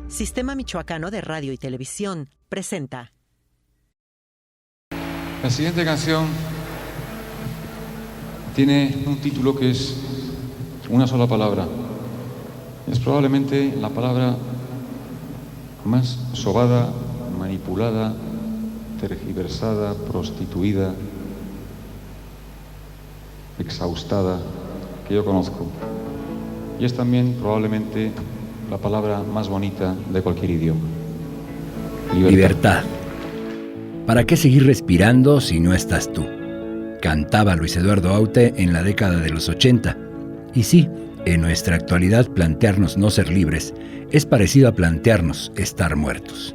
Sistema Michoacano de Radio y Televisión presenta. La siguiente canción tiene un título que es una sola palabra. Es probablemente la palabra más sobada, manipulada, tergiversada, prostituida, exhaustada que yo conozco. Y es también probablemente la palabra más bonita de cualquier idioma. Libertad. ¿Para qué seguir respirando si no estás tú? Cantaba Luis Eduardo Aute en la década de los 80. Y sí, en nuestra actualidad plantearnos no ser libres es parecido a plantearnos estar muertos.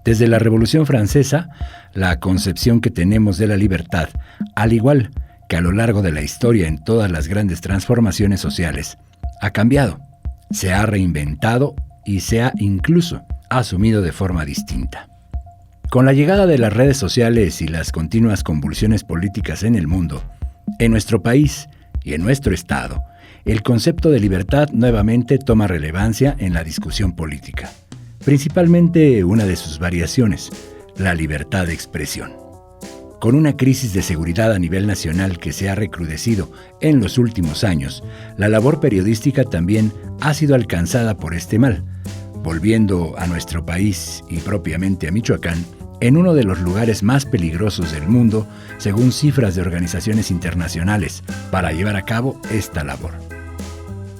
Desde la Revolución Francesa, la concepción que tenemos de la libertad, al igual que a lo largo de la historia en todas las grandes transformaciones sociales, ha cambiado, se ha reinventado y se ha incluso asumido de forma distinta. Con la llegada de las redes sociales y las continuas convulsiones políticas en el mundo, en nuestro país y en nuestro estado, el concepto de libertad nuevamente toma relevancia en la discusión política, principalmente una de sus variaciones, la libertad de expresión. Con una crisis de seguridad a nivel nacional que se ha recrudecido en los últimos años, la labor periodística también ha sido alcanzada por este mal, volviendo a nuestro país y propiamente a Michoacán en uno de los lugares más peligrosos del mundo, según cifras de organizaciones internacionales, para llevar a cabo esta labor.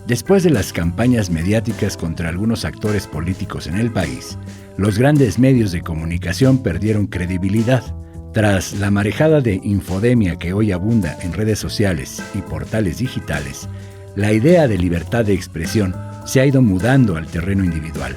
Después de las campañas mediáticas contra algunos actores políticos en el país, los grandes medios de comunicación perdieron credibilidad. Tras la marejada de infodemia que hoy abunda en redes sociales y portales digitales, la idea de libertad de expresión se ha ido mudando al terreno individual.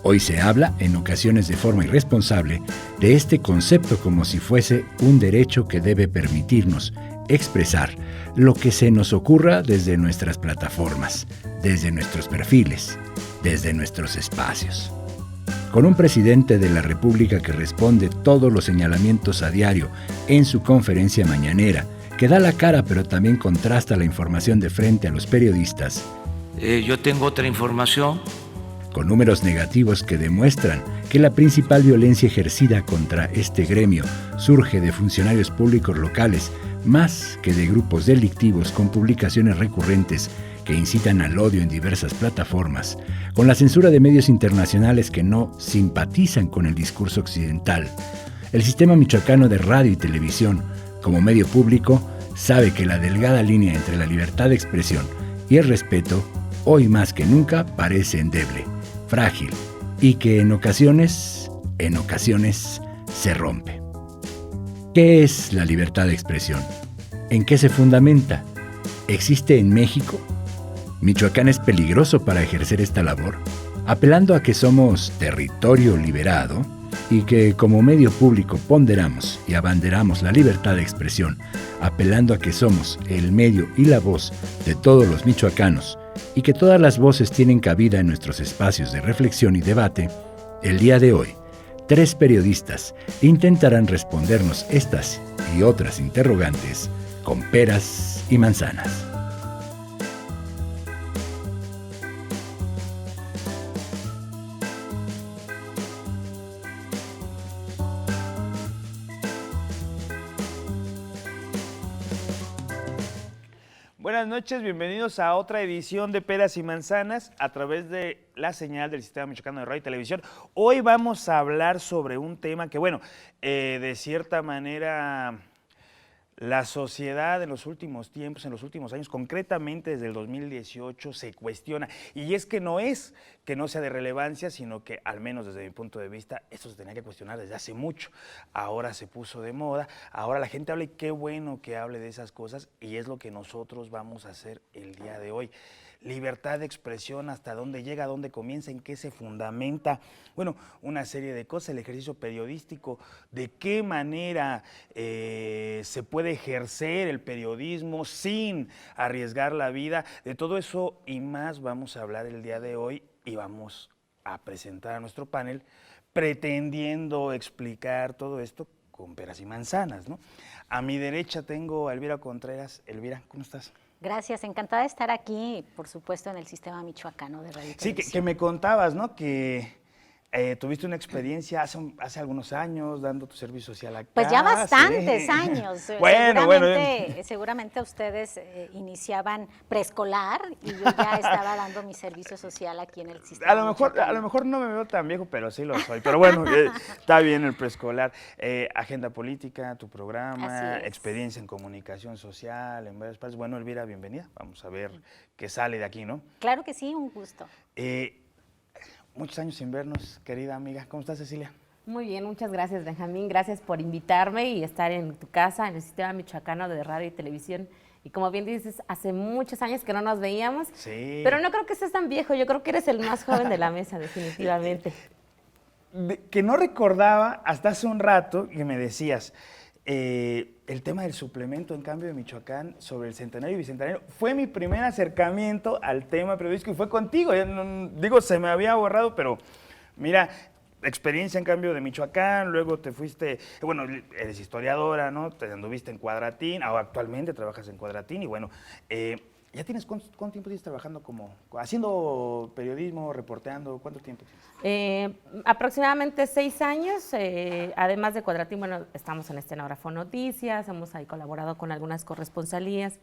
Hoy se habla, en ocasiones de forma irresponsable, de este concepto como si fuese un derecho que debe permitirnos expresar lo que se nos ocurra desde nuestras plataformas, desde nuestros perfiles, desde nuestros espacios. Con un presidente de la República que responde todos los señalamientos a diario en su conferencia mañanera, que da la cara pero también contrasta la información de frente a los periodistas. Yo tengo otra información. Con números negativos que demuestran que la principal violencia ejercida contra este gremio surge de funcionarios públicos locales, más que de grupos delictivos con publicaciones recurrentes que incitan al odio en diversas plataformas, con la censura de medios internacionales que no simpatizan con el discurso occidental. El Sistema Michoacano de Radio y Televisión, como medio público, sabe que la delgada línea entre la libertad de expresión y el respeto, hoy más que nunca, parece endeble, frágil, y que en ocasiones, se rompe. ¿Qué es la libertad de expresión? ¿En qué se fundamenta? ¿Existe en México? ¿Michoacán es peligroso para ejercer esta labor? Apelando a que somos territorio liberado y que como medio público ponderamos y abanderamos la libertad de expresión, apelando a que somos el medio y la voz de todos los michoacanos y que todas las voces tienen cabida en nuestros espacios de reflexión y debate, el día de hoy, 3 periodistas intentarán respondernos estas y otras interrogantes con peras y manzanas. Buenas noches, bienvenidos a otra edición de Peras y Manzanas a través de la señal del Sistema Michoacano de Radio y Televisión. Hoy vamos a hablar sobre un tema que, de cierta manera, la sociedad en los últimos tiempos, en los últimos años, concretamente desde el 2018, se cuestiona. Y es que no es que no sea de relevancia, sino que, al menos desde mi punto de vista, esto se tenía que cuestionar desde hace mucho. Ahora se puso de moda, ahora la gente habla y qué bueno que hable de esas cosas, y es lo que nosotros vamos a hacer el día de hoy. Libertad de expresión, hasta dónde llega, dónde comienza, en qué se fundamenta, una serie de cosas, el ejercicio periodístico, de qué manera se puede ejercer el periodismo sin arriesgar la vida, de todo eso y más vamos a hablar el día de hoy y vamos a presentar a nuestro panel pretendiendo explicar todo esto con peras y manzanas, ¿no? A mi derecha tengo a Elvira Contreras. Elvira, ¿cómo estás? Gracias, encantada de estar aquí, por supuesto, en el Sistema Michoacano de Radio y Sí, Televisión. que me contabas, ¿no? Que tuviste una experiencia hace algunos años dando tu servicio social acá. Pues ya bastantes sí. años. Bueno. Seguramente ustedes iniciaban preescolar y yo ya estaba dando mi servicio social aquí en el Sistema A lo mejor no me veo tan viejo, pero sí lo soy. Pero bueno, está bien el preescolar. Agenda política, tu programa, Así es. experiencia en comunicación social, en varias partes. Bueno, Elvira, bienvenida. Vamos a ver qué sale de aquí, ¿no? Claro que sí, un gusto. Muchos años sin vernos, querida amiga. ¿Cómo estás, Cecilia? Muy bien, muchas gracias, Benjamín. Gracias por invitarme y estar en tu casa, en el Sistema Michoacano de Radio y Televisión. Y como bien dices, hace muchos años que no nos veíamos, Sí. pero no creo que estés tan viejo, yo creo que eres el más joven de la mesa, definitivamente. Que no recordaba hasta hace un rato que me decías el tema del suplemento en Cambio de Michoacán sobre el centenario y bicentenario. Fue mi primer acercamiento al tema periodístico y fue contigo. Digo, se me había borrado, pero mira, experiencia en Cambio de Michoacán, luego te fuiste, bueno, eres historiadora, ¿no? Te anduviste en Cuadratín, actualmente trabajas en Cuadratín y bueno, ¿ya tienes cuánto tiempo tienes trabajando haciendo periodismo, reporteando? ¿Cuánto tiempo tienes? Aproximadamente 6 años, además de Cuadratín, bueno, estamos en Estenógrafo Noticias, hemos ahí colaborado con algunas corresponsalías,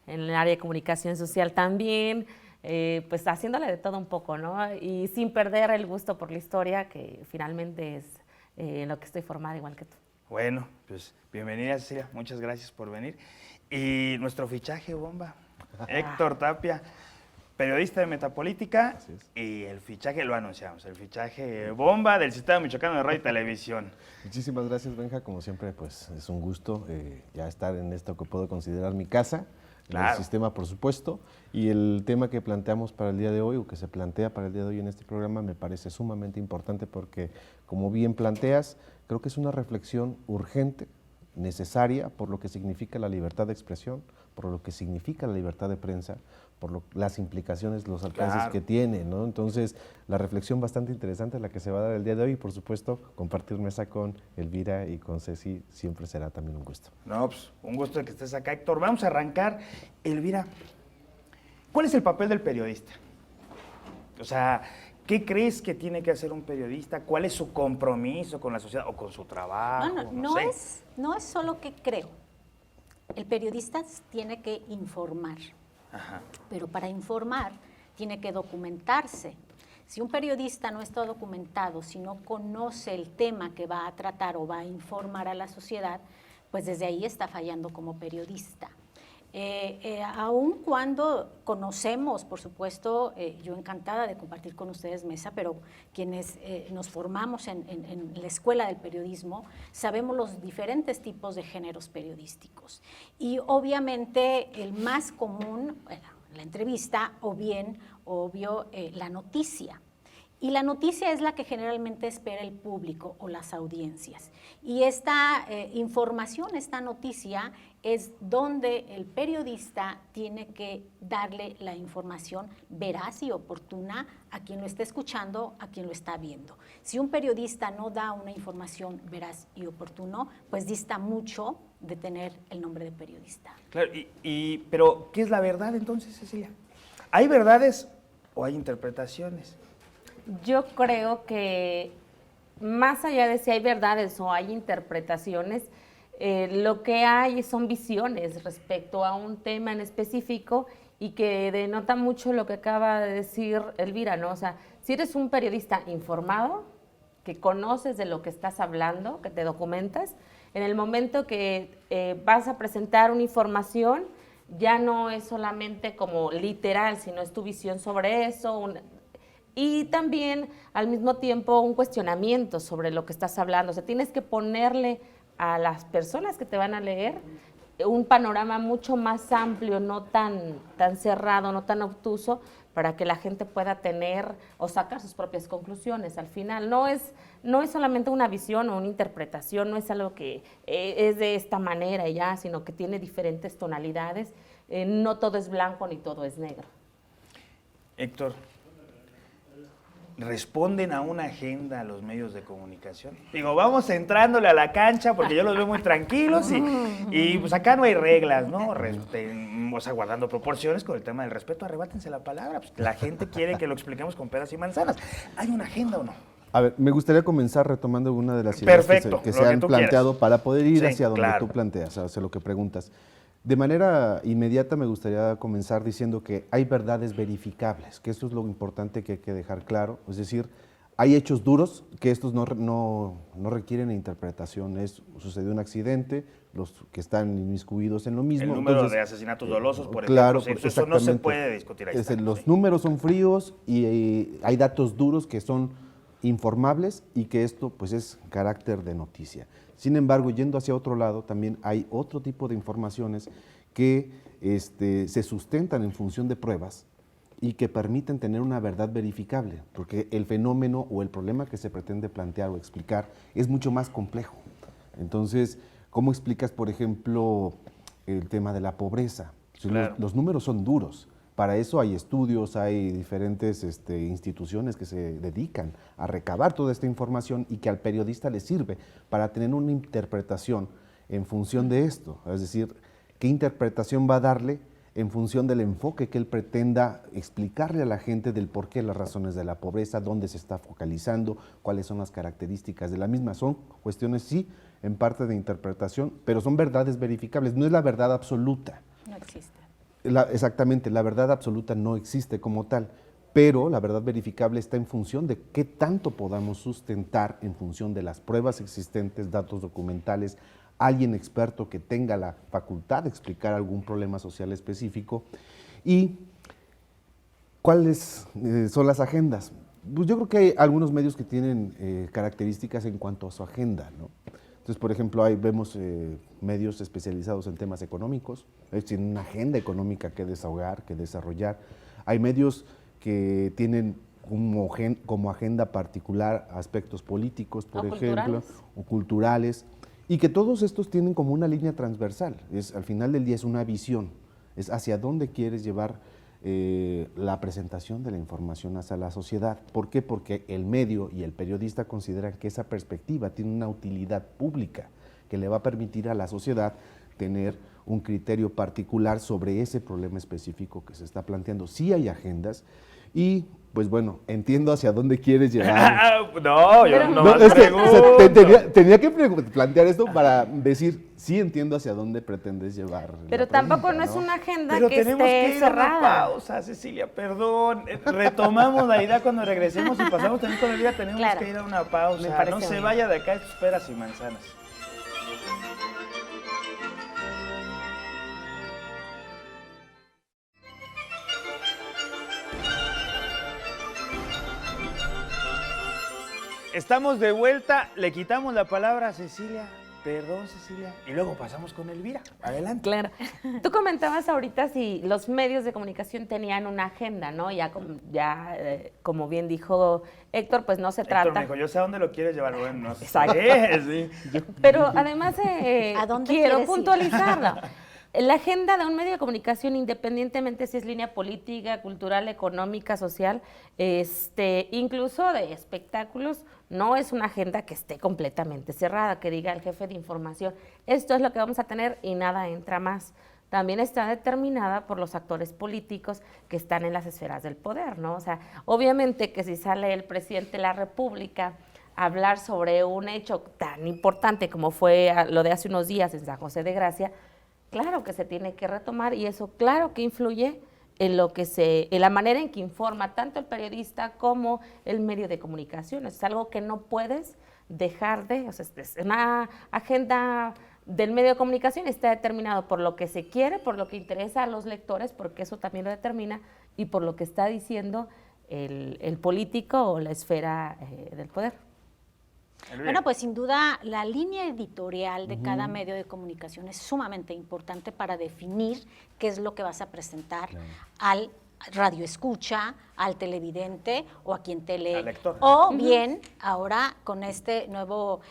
en el área de comunicación social también, pues haciéndole de todo un poco, ¿no? Y sin perder el gusto por la historia, que finalmente es en lo que estoy formada igual que tú. Bueno, pues bienvenida, Cecilia, muchas gracias por venir. Y nuestro fichaje bomba, Héctor Tapia, periodista de Metapolítica, y el fichaje, lo anunciamos, el fichaje bomba del Sistema Michoacano de Radio y Televisión. Muchísimas gracias, Benja. Como siempre, pues es un gusto ya estar en esto que puedo considerar mi casa, Claro. el sistema, por supuesto, y el tema que planteamos para el día de hoy, o que se plantea para el día de hoy en este programa, me parece sumamente importante porque, como bien planteas, creo que es una reflexión urgente, necesaria, por lo que significa la libertad de expresión, por lo que significa la libertad de prensa, por las implicaciones, los alcances Claro. que tiene, ¿no? Entonces, la reflexión bastante interesante la que se va a dar el día de hoy y, por supuesto, compartir mesa con Elvira y con Ceci siempre será también un gusto. No, pues un gusto de que estés acá, Héctor. Vamos a arrancar. Elvira, ¿cuál es el papel del periodista? O sea, ¿qué crees que tiene que hacer un periodista? ¿Cuál es su compromiso con la sociedad o con su trabajo? No es solo que creo. El periodista tiene que informar. Ajá. Pero para informar tiene que documentarse. Si un periodista no está documentado, si no conoce el tema que va a tratar o va a informar a la sociedad, pues desde ahí está fallando como periodista. Aun cuando conocemos, por supuesto, yo encantada de compartir con ustedes mesa, pero quienes nos formamos en la escuela del periodismo, sabemos los diferentes tipos de géneros periodísticos. Y obviamente el más común, la entrevista o bien, obvio, la noticia. Y la noticia es la que generalmente espera el público o las audiencias. Y esta información, esta noticia, es donde el periodista tiene que darle la información veraz y oportuna a quien lo está escuchando, a quien lo está viendo. Si un periodista no da una información veraz y oportuno, pues dista mucho de tener el nombre de periodista. Claro, pero ¿qué es la verdad entonces, Cecilia? ¿Hay verdades o hay interpretaciones? Yo creo que más allá de si hay verdades o hay interpretaciones, lo que hay son visiones respecto a un tema en específico y que denota mucho lo que acaba de decir Elvira, ¿no? O sea, si eres un periodista informado, que conoces de lo que estás hablando, que te documentas, en el momento que vas a presentar una información, ya no es solamente como literal, sino es tu visión sobre eso, y también al mismo tiempo un cuestionamiento sobre lo que estás hablando. O sea, tienes que ponerle a las personas que te van a leer un panorama mucho más amplio, no tan cerrado, no tan obtuso, para que la gente pueda tener o sacar sus propias conclusiones. Al final no es solamente una visión o una interpretación, no es algo que es de esta manera ya, sino que tiene diferentes tonalidades. No todo es blanco ni todo es negro. Héctor, responden a una agenda a los medios de comunicación. Digo, vamos entrándole a la cancha porque yo los veo muy tranquilos y pues acá no hay reglas, ¿no? O sea, guardando proporciones con el tema del respeto, arrebátense la palabra. Pues la gente quiere que lo expliquemos con peras y manzanas. ¿Hay una agenda o no? A ver, me gustaría comenzar retomando una de las ideas que se han planteado para poder ir hacia donde tú planteas, hacia lo que preguntas. De manera inmediata me gustaría comenzar diciendo que hay verdades verificables, que esto es lo importante que hay que dejar claro, es decir, hay hechos duros que estos no requieren interpretación, sucedió un accidente, los que están inmiscuidos en lo mismo. El número de asesinatos dolosos, por ejemplo, claro, eso no se puede discutir ahí. Los números son fríos y hay datos duros que son informables y que esto pues es carácter de noticia. Sin embargo, yendo hacia otro lado, también hay otro tipo de informaciones que se sustentan en función de pruebas y que permiten tener una verdad verificable, porque el fenómeno o el problema que se pretende plantear o explicar es mucho más complejo. Entonces, ¿cómo explicas, por ejemplo, el tema de la pobreza? Claro. Los números son duros. Para eso hay estudios, hay diferentes instituciones que se dedican a recabar toda esta información y que al periodista le sirve para tener una interpretación en función de esto. Es decir, ¿qué interpretación va a darle en función del enfoque que él pretenda explicarle a la gente del porqué, las razones de la pobreza, dónde se está focalizando, cuáles son las características de la misma? Son cuestiones, sí, en parte de interpretación, pero son verdades verificables, no es la verdad absoluta. No existe. Exactamente, la verdad absoluta no existe como tal, pero la verdad verificable está en función de qué tanto podamos sustentar en función de las pruebas existentes, datos documentales, alguien experto que tenga la facultad de explicar algún problema social específico. ¿Y cuáles son las agendas? Pues yo creo que hay algunos medios que tienen características en cuanto a su agenda, ¿no? Entonces, por ejemplo, vemos medios especializados en temas económicos, tienen una agenda económica que desahogar, que desarrollar. Hay medios que tienen como agenda particular aspectos políticos, por ejemplo, o culturales, y que todos estos tienen como una línea transversal. Al final del día es una visión, es hacia dónde quieres llevar la presentación de la información hacia la sociedad. ¿Por qué? Porque el medio y el periodista consideran que esa perspectiva tiene una utilidad pública que le va a permitir a la sociedad tener un criterio particular sobre ese problema específico que se está planteando. Sí hay agendas y, pues bueno, entiendo hacia dónde quieres llegar. No, yo no es que, o sea, tenía que plantear esto para decir, sí entiendo hacia dónde pretendes llevar. Pero tampoco no es una agenda pero que tenemos esté que ir cerrada. A una pausa, Cecilia, perdón. Retomamos la idea cuando regresemos y pasamos también con el día. Tenemos que ir a una pausa. No se vaya de acá, esto es peras y manzanas. Estamos de vuelta, le quitamos la palabra a Cecilia. Perdón, Cecilia. Y luego pasamos con Elvira. Adelante. Claro. Tú comentabas ahorita si los medios de comunicación tenían una agenda, ¿no? Como bien dijo Héctor, pues no se trata. Me dijo, yo sé a dónde lo quieres llevar. Bueno, no sé. Exacto. Sí. Pero además ¿a dónde quiero puntualizarlo. La agenda de un medio de comunicación, independientemente si es línea política, cultural, económica, social, incluso de espectáculos, no es una agenda que esté completamente cerrada, que diga el jefe de información, esto es lo que vamos a tener y nada entra más. También está determinada por los actores políticos que están en las esferas del poder, ¿no? O sea, obviamente que si sale el presidente de la República a hablar sobre un hecho tan importante como fue lo de hace unos días en San José de Gracia, claro que se tiene que retomar y eso claro que influye en la manera en que informa tanto el periodista como el medio de comunicación. Es algo que no puedes dejar es una agenda del medio de comunicación, está determinado por lo que se quiere, por lo que interesa a los lectores, porque eso también lo determina, y por lo que está diciendo el político o la esfera del poder. Bueno, pues sin duda la línea editorial de cada medio de comunicación es sumamente importante para definir qué es lo que vas a presentar al radio escucha, al televidente o a quien te lee. Al lector. O bien, ahora con este nuevo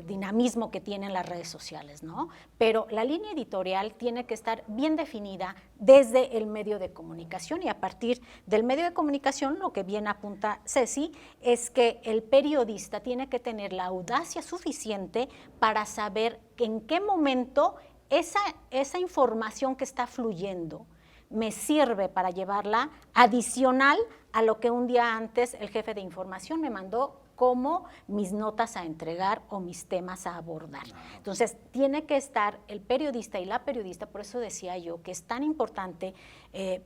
dinamismo que tienen las redes sociales, ¿no? Pero la línea editorial tiene que estar bien definida desde el medio de comunicación, y a partir del medio de comunicación, lo que bien apunta Ceci, es que el periodista tiene que tener la audacia suficiente para saber en qué momento esa información que está fluyendo me sirve para llevarla adicional a lo que un día antes el jefe de información me mandó como mis notas a entregar o mis temas a abordar. Entonces, tiene que estar el periodista y la periodista, por eso decía yo que es tan importante,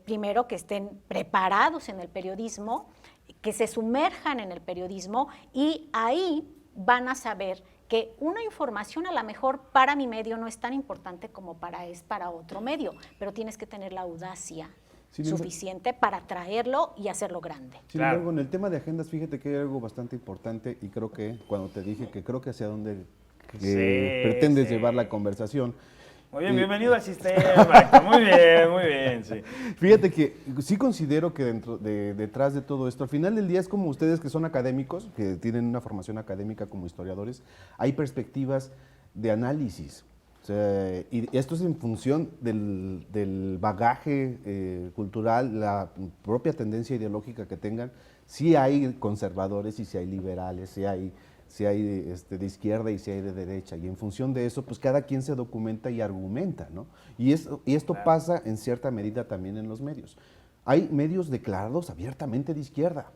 primero, que estén preparados en el periodismo, que se sumerjan en el periodismo, y ahí van a saber que una información a lo mejor para mi medio no es tan importante como es para otro medio, pero tienes que tener la audacia suficiente para traerlo y hacerlo grande. Sin embargo, en el tema de agendas, fíjate que hay algo bastante importante, y creo que cuando te dije que creo que hacia dónde pretendes llevar la conversación. Muy bien, bienvenido al sistema. Muy bien, sí. Fíjate que sí considero que detrás de todo esto, al final del día es como ustedes que son académicos, que tienen una formación académica como historiadores, hay perspectivas de análisis. O sea, y esto es en función del bagaje cultural, la propia tendencia ideológica que tengan. Sí hay conservadores y sí hay liberales, sí hay de izquierda y sí hay de derecha, y en función de eso, pues cada quien se documenta y argumenta, ¿no? Y esto pasa en cierta medida también en los medios. Hay medios declarados abiertamente de izquierda.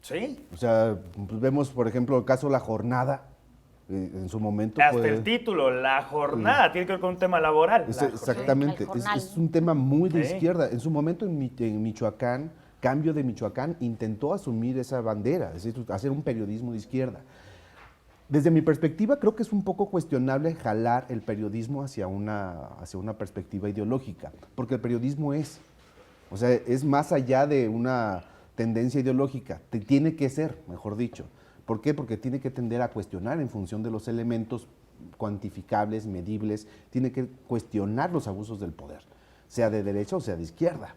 ¿Sí? O sea, pues vemos, por ejemplo, el caso La Jornada, en su momento. Hasta el título, La Jornada, tiene que ver con un tema laboral. Exactamente, es un tema muy de izquierda. En su momento en Michoacán, Cambio de Michoacán intentó asumir esa bandera, es decir, hacer un periodismo de izquierda. Desde mi perspectiva, creo que es un poco cuestionable jalar el periodismo hacia una perspectiva ideológica, porque el periodismo es más allá de una tendencia ideológica, tiene que ser, mejor dicho. ¿Por qué? Porque tiene que tender a cuestionar en función de los elementos cuantificables, medibles, tiene que cuestionar los abusos del poder, sea de derecha o sea de izquierda.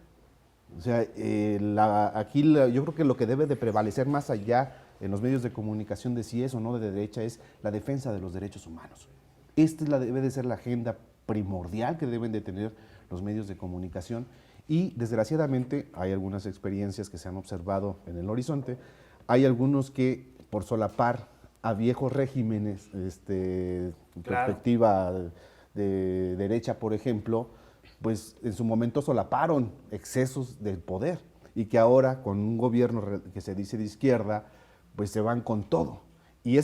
O sea, yo creo que lo que debe de prevalecer más allá en los medios de comunicación de si es o no de derecha es la defensa de los derechos humanos. Esta debe de ser la agenda primordial que deben de tener los medios de comunicación, y desgraciadamente hay algunas experiencias que se han observado en el horizonte. Hay algunos que, por solapar a viejos regímenes, perspectiva de derecha, por ejemplo, pues en su momento solaparon excesos del poder, y que ahora con un gobierno que se dice de izquierda, pues se van con todo. Y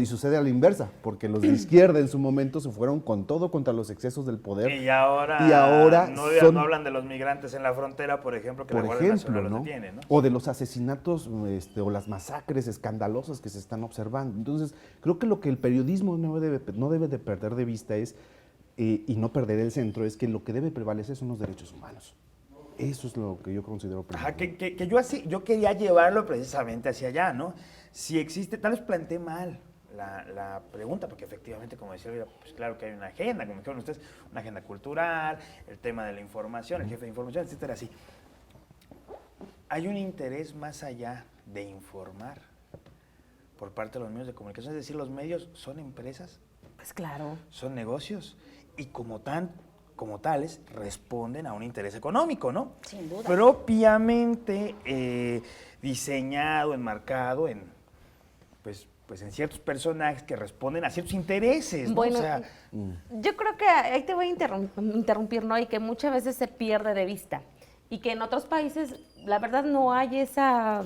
sucede a la inversa, porque los de izquierda en su momento se fueron con todo contra los excesos del poder. Y ahora no hablan de los migrantes en la frontera, por ejemplo, que la Guardia Nacional los detiene, ¿no? O de los asesinatos o las masacres escandalosas que se están observando. Entonces, creo que lo que el periodismo no debe de perder de vista es, y no perder el centro, es que lo que debe prevalecer son los derechos humanos. Eso es lo que yo considero primordial. Yo quería llevarlo precisamente hacia allá, ¿no? Si existe, tal vez planteé mal la pregunta, porque efectivamente, como decía Elvira, pues claro que hay una agenda, como dijeron ustedes, una agenda cultural, el tema de la información, el jefe de información, etcétera, así. Hay un interés más allá de informar por parte de los medios de comunicación, es decir, los medios son empresas. Pues claro. Son negocios, y como tales responden a un interés económico, ¿no? Sin duda. Propiamente diseñado, enmarcado en, pues en ciertos personajes que responden a ciertos intereses, ¿no? Bueno, yo creo que ahí te voy a interrumpir, ¿no? Y que muchas veces se pierde de vista, y que en otros países la verdad no hay esa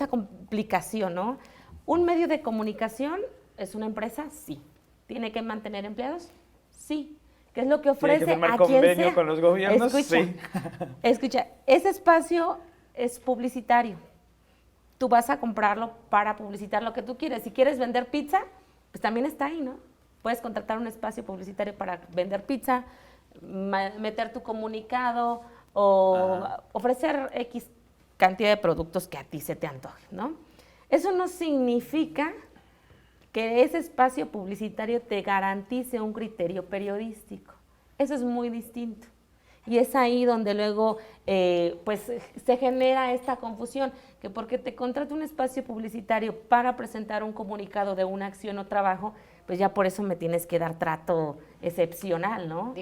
complicación, ¿no? Un medio de comunicación es una empresa, sí. ¿Tiene que mantener empleados? Sí. ¿Qué es lo que ofrece ¿Tiene que firmar a quien convenio sea? con los gobiernos? Escucha, ese espacio es publicitario. Tú vas a comprarlo para publicitar lo que tú quieres. Si quieres vender pizza, pues también está ahí, ¿no? Puedes contratar un espacio publicitario para vender pizza, meter tu comunicado o ofrecer X cantidad de productos que a ti se te antoje, ¿no? Eso no significa que ese espacio publicitario te garantice un criterio periodístico. Eso es muy distinto. Y es ahí donde luego pues se genera esta confusión, que porque te contrata un espacio publicitario para presentar un comunicado de una acción o trabajo, pues ya por eso me tienes que dar trato excepcional, ¿no?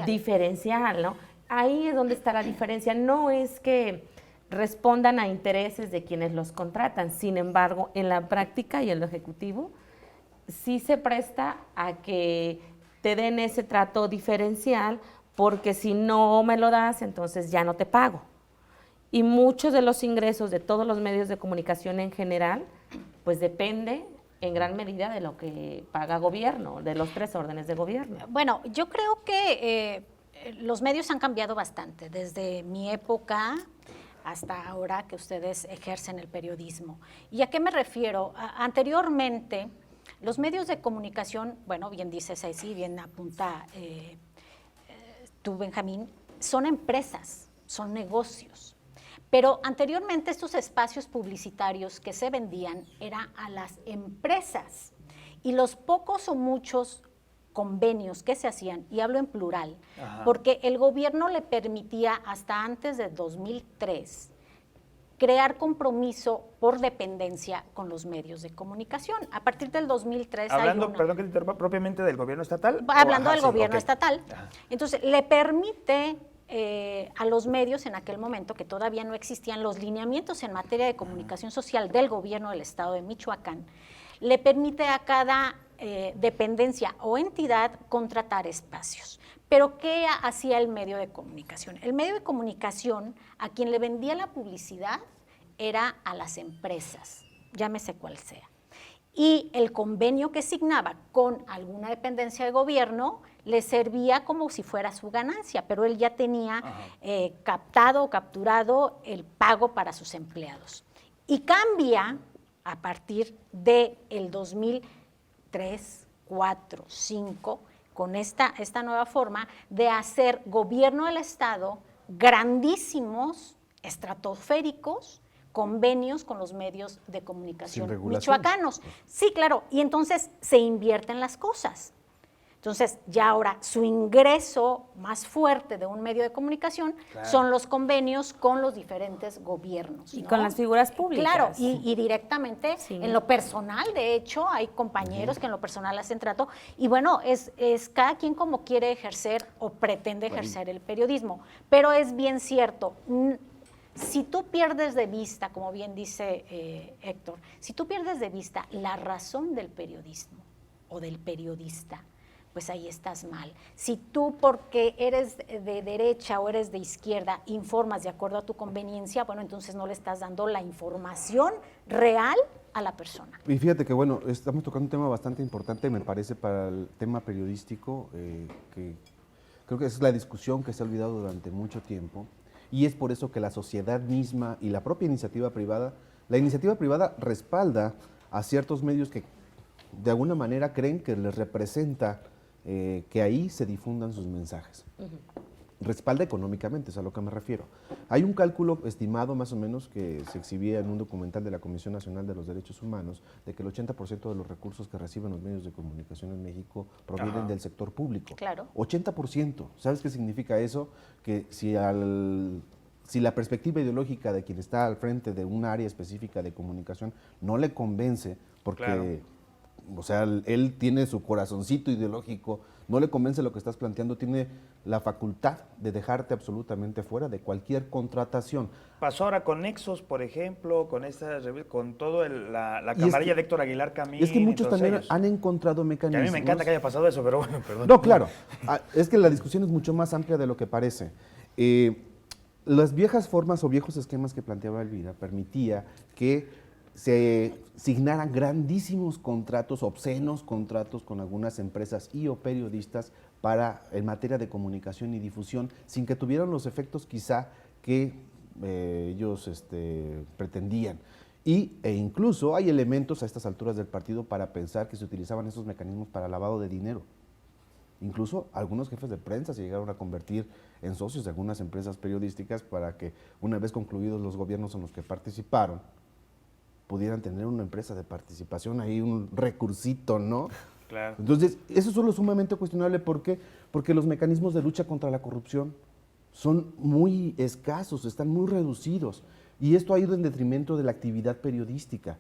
Diferencial, ¿no? Ahí es donde está la diferencia. No es que respondan a intereses de quienes los contratan, sin embargo, en la práctica y en lo ejecutivo, sí se presta a que te den ese trato diferencial, porque si no me lo das, entonces ya no te pago. Y muchos de los ingresos de todos los medios de comunicación en general, pues depende en gran medida de lo que paga gobierno, de los 3 órdenes de gobierno. Bueno, yo creo que los medios han cambiado bastante, desde mi época hasta ahora que ustedes ejercen el periodismo. ¿Y a qué me refiero? Anteriormente, los medios de comunicación, bueno, bien dice Ceci, bien apunta tú, Benjamín, son empresas, son negocios. Pero anteriormente estos espacios publicitarios que se vendían eran a las empresas, y los pocos o muchos convenios que se hacían, y hablo en plural, porque el gobierno le permitía hasta antes de 2003 crear compromiso por dependencia con los medios de comunicación. A partir del 2003 hablando, perdón que te interrumpa, propiamente del gobierno estatal. Hablando del gobierno estatal. Entonces, le permite a los medios en aquel momento, que todavía no existían los lineamientos en materia de comunicación social del gobierno del estado de Michoacán, le permite a cada dependencia o entidad contratar espacios. Pero ¿qué hacía el medio de comunicación? El medio de comunicación, a quien le vendía la publicidad era a las empresas, llámese cual sea. Y el convenio que signaba con alguna dependencia de gobierno le servía como si fuera su ganancia, pero él ya tenía captado o capturado el pago para sus empleados. Y cambia a partir del 2003, 4, 5, con esta nueva forma de hacer gobierno del Estado grandísimos, estratosféricos, convenios con los medios de comunicación michoacanos. Sí, claro, y entonces se invierten las cosas. Entonces, ya ahora su ingreso más fuerte de un medio de comunicación son los convenios con los diferentes gobiernos. Y con las figuras públicas. Claro, y directamente en lo personal, de hecho, hay compañeros que en lo personal hacen trato, y bueno, es cada quien como quiere ejercer o pretende ejercer el periodismo, pero es bien cierto. Si tú pierdes de vista, como bien dice Héctor, si tú pierdes de vista la razón del periodismo o del periodista, pues ahí estás mal. Si tú, porque eres de derecha o eres de izquierda, informas de acuerdo a tu conveniencia, bueno, entonces no le estás dando la información real a la persona. Y fíjate que, bueno, estamos tocando un tema bastante importante, me parece, para el tema periodístico, que creo que es la discusión que se ha olvidado durante mucho tiempo, y es por eso que la sociedad misma y la propia iniciativa privada respalda a ciertos medios que de alguna manera creen que les representa que ahí se difundan sus mensajes. Respalda económicamente, es a lo que me refiero. Hay un cálculo estimado más o menos que se exhibía en un documental de la Comisión Nacional de los Derechos Humanos, de que el 80% de los recursos que reciben los medios de comunicación en México provienen del sector público. Claro. 80%. ¿Sabes qué significa eso? Que si la perspectiva ideológica de quien está al frente de un área específica de comunicación no le convence, porque o sea, él tiene su corazoncito ideológico, no le convence lo que estás planteando, tiene la facultad de dejarte absolutamente fuera de cualquier contratación. Pasó ahora con Nexos, por ejemplo, con todo la camarilla de Héctor Aguilar Camín. Es que muchos también han encontrado mecanismos. Que a mí me encanta que haya pasado eso, pero bueno, perdón. No, claro, es que la discusión es mucho más amplia de lo que parece. Las viejas formas o viejos esquemas que planteaba Elvira permitía que se signaran grandísimos contratos, obscenos contratos con algunas empresas y o periodistas en materia de comunicación y difusión, sin que tuvieran los efectos quizá que ellos pretendían. E incluso hay elementos a estas alturas del partido para pensar que se utilizaban esos mecanismos para lavado de dinero. Incluso algunos jefes de prensa se llegaron a convertir en socios de algunas empresas periodísticas para que, una vez concluidos los gobiernos en los que participaron, pudieran tener una empresa de participación, ahí un recursito, ¿no? Claro. Entonces, eso es solo sumamente cuestionable. ¿Por qué? Porque los mecanismos de lucha contra la corrupción son muy escasos, están muy reducidos. Y esto ha ido en detrimento de la actividad periodística.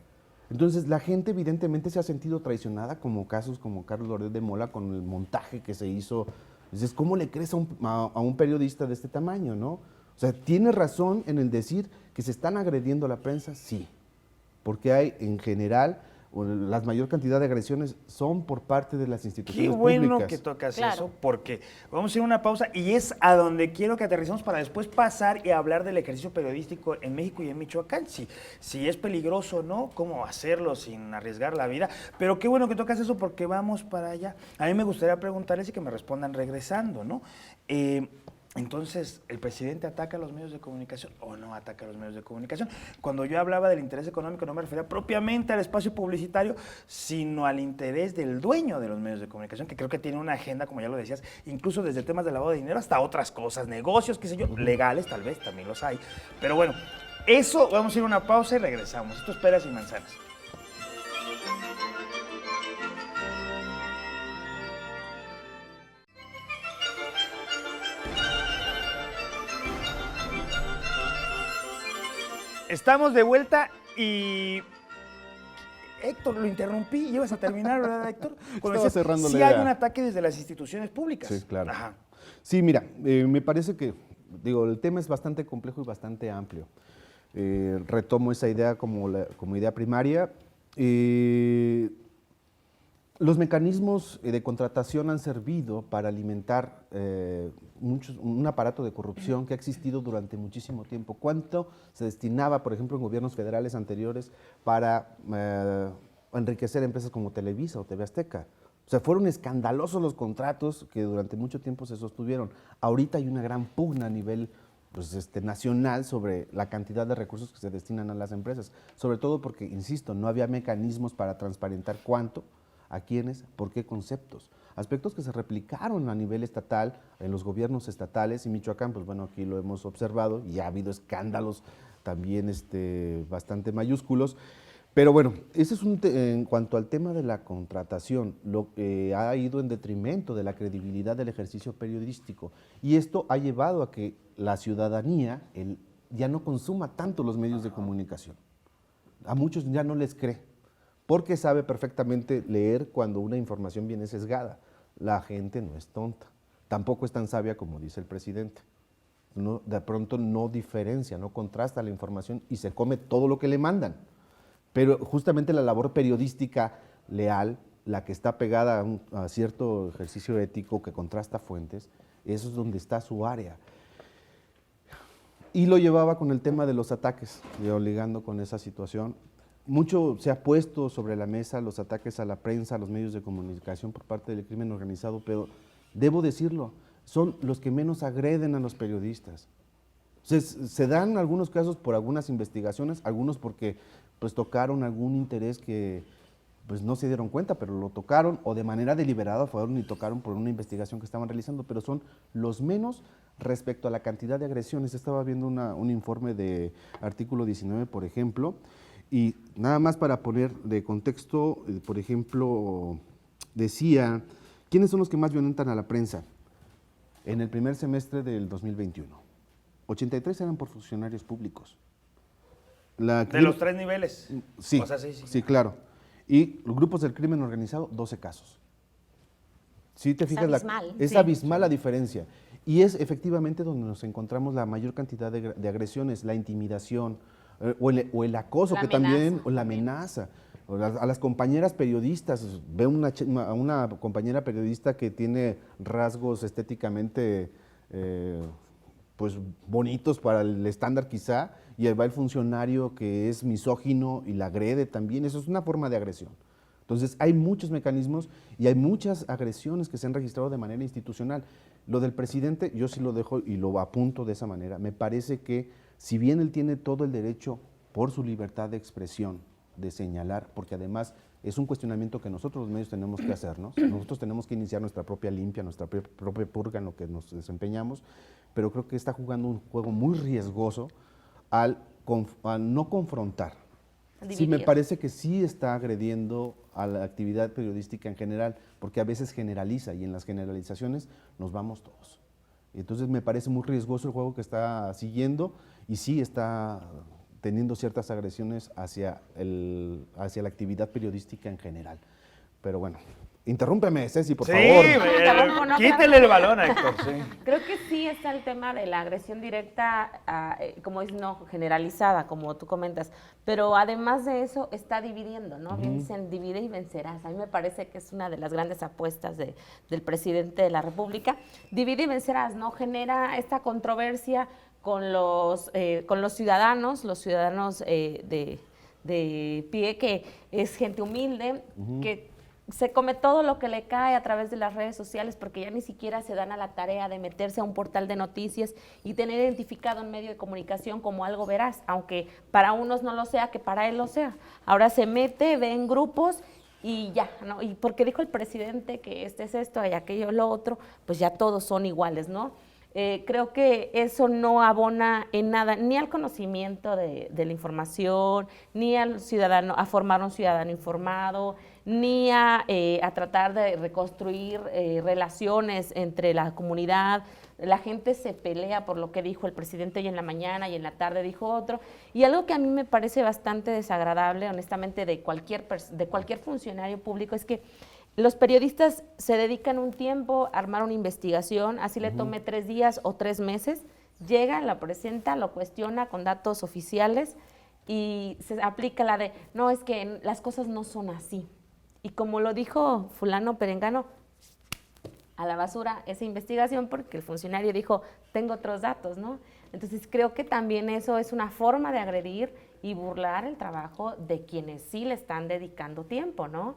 Entonces, la gente evidentemente se ha sentido traicionada, como casos como Carlos Loret de Mola con el montaje que se hizo. Entonces, ¿cómo le crees a un periodista de este tamaño, no? O sea, ¿tiene razón en el decir que se están agrediendo a la prensa? Sí, porque hay en general, la mayor cantidad de agresiones son por parte de las instituciones públicas. Qué bueno que tocas eso, porque vamos a ir a una pausa y es a donde quiero que aterricemos para después pasar y hablar del ejercicio periodístico en México y en Michoacán. Si es peligroso o no, cómo hacerlo sin arriesgar la vida. Pero qué bueno que tocas eso porque vamos para allá. A mí me gustaría preguntarles y que me respondan regresando, ¿no? Entonces, ¿el presidente ataca a los medios de comunicación o no ataca a los medios de comunicación? Cuando yo hablaba del interés económico no me refería propiamente al espacio publicitario, sino al interés del dueño de los medios de comunicación, que creo que tiene una agenda, como ya lo decías, incluso desde temas de lavado de dinero hasta otras cosas, negocios, qué sé yo, legales tal vez, también los hay. Pero bueno, eso, vamos a ir a una pausa y regresamos. Esto es Peras y Manzanas. Estamos de vuelta y Héctor, lo interrumpí, ibas a terminar, ¿verdad, Héctor? Estaba cerrando la idea. Sí hay un ataque desde las instituciones públicas. Sí, claro. Ajá. Sí, mira, me parece que, el tema es bastante complejo y bastante amplio. Retomo esa idea como idea primaria. Los mecanismos de contratación han servido para alimentar un aparato de corrupción que ha existido durante muchísimo tiempo. ¿Cuánto se destinaba, por ejemplo, en gobiernos federales anteriores para enriquecer empresas como Televisa o TV Azteca? O sea, fueron escandalosos los contratos que durante mucho tiempo se sostuvieron. Ahorita hay una gran pugna a nivel nacional sobre la cantidad de recursos que se destinan a las empresas, sobre todo porque, insisto, no había mecanismos para transparentar cuánto, a quiénes, por qué conceptos. Aspectos que se replicaron a nivel estatal, en los gobiernos estatales, y Michoacán, pues bueno, aquí lo hemos observado, y ha habido escándalos también bastante mayúsculos. Pero bueno, ese es en cuanto al tema de la contratación, lo que ha ido en detrimento de la credibilidad del ejercicio periodístico. Y esto ha llevado a que la ciudadanía ya no consuma tanto los medios de comunicación. A muchos ya no les cree, porque sabe perfectamente leer cuando una información viene sesgada. La gente no es tonta, tampoco es tan sabia como dice el presidente. De pronto no diferencia, no contrasta la información y se come todo lo que le mandan. Pero justamente la labor periodística leal, la que está pegada a cierto ejercicio ético que contrasta fuentes, eso es donde está su área. Y lo llevaba con el tema de los ataques, ligando con esa situación. Mucho se ha puesto sobre la mesa los ataques a la prensa, a los medios de comunicación por parte del crimen organizado, pero debo decirlo, son los que menos agreden a los periodistas. Se dan algunos casos por algunas investigaciones, algunos porque pues tocaron algún interés que pues no se dieron cuenta, pero lo tocaron, o de manera deliberada fueron y tocaron por una investigación que estaban realizando, pero son los menos respecto a la cantidad de agresiones. Estaba viendo un informe de Artículo 19, por ejemplo, y nada más para poner de contexto, por ejemplo, decía, ¿quiénes son los que más violentan a la prensa? En el primer semestre del 2021, 83 eran por funcionarios públicos. ¿De los 3 niveles? Sí, o sea, sí, claro. Y los grupos del crimen organizado, 12 casos. ¿Sí te fijas? Es abismal la diferencia. Y es efectivamente donde nos encontramos la mayor cantidad de agresiones, la intimidación, o el acoso, que también, o la amenaza. A las compañeras periodistas, veo a una compañera periodista que tiene rasgos estéticamente pues bonitos para el estándar quizá, y ahí va el funcionario que es misógino y la agrede también. Eso es una forma de agresión. Entonces hay muchos mecanismos y hay muchas agresiones que se han registrado de manera institucional. Lo del presidente, yo sí lo dejo y lo apunto de esa manera. Me parece que si bien él tiene todo el derecho por su libertad de expresión, de señalar, porque además es un cuestionamiento que nosotros los medios tenemos que hacernos, nosotros tenemos que iniciar nuestra propia limpia, nuestra propia purga en lo que nos desempeñamos, pero creo que está jugando un juego muy riesgoso al no confrontar. Sí, me parece que sí está agrediendo a la actividad periodística en general, porque a veces generaliza y en las generalizaciones nos vamos todos. Entonces me parece muy riesgoso el juego que está siguiendo y sí está teniendo ciertas agresiones hacia la actividad periodística en general. Pero bueno, interrúmpeme, Ceci, por favor. Quítele el balón a Héctor. Sí. Creo que sí está el tema de la agresión directa, como es no generalizada, como tú comentas, pero además de eso está dividiendo, ¿no? Bien dicen, divide y vencerás. A mí me parece que es una de las grandes apuestas del presidente de la República. Divide y vencerás, ¿no? Genera esta controversia con los ciudadanos, de pie, que es gente humilde, que se come todo lo que le cae a través de las redes sociales, porque ya ni siquiera se dan a la tarea de meterse a un portal de noticias y tener identificado un medio de comunicación como algo veraz, aunque para unos no lo sea, que para él lo sea. Ahora se mete, ve en grupos y ya, ¿no? Y porque dijo el presidente que este es esto y aquello lo otro, pues ya todos son iguales, ¿no? Creo que eso no abona en nada, ni al conocimiento de la información, ni al ciudadano, a formar un ciudadano informado, ni a tratar de reconstruir relaciones entre la comunidad. La gente se pelea por lo que dijo el presidente hoy en la mañana y en la tarde dijo otro. Y algo que a mí me parece bastante desagradable, honestamente, de cualquier funcionario público, es que los periodistas se dedican un tiempo a armar una investigación, así le tome 3 días o 3 meses, llega, la presenta, lo cuestiona con datos oficiales y se aplica la de, no, es que las cosas no son así. Y como lo dijo fulano perengano, a la basura esa investigación porque el funcionario dijo, tengo otros datos, ¿no? Entonces creo que también eso es una forma de agredir y burlar el trabajo de quienes sí le están dedicando tiempo, ¿no?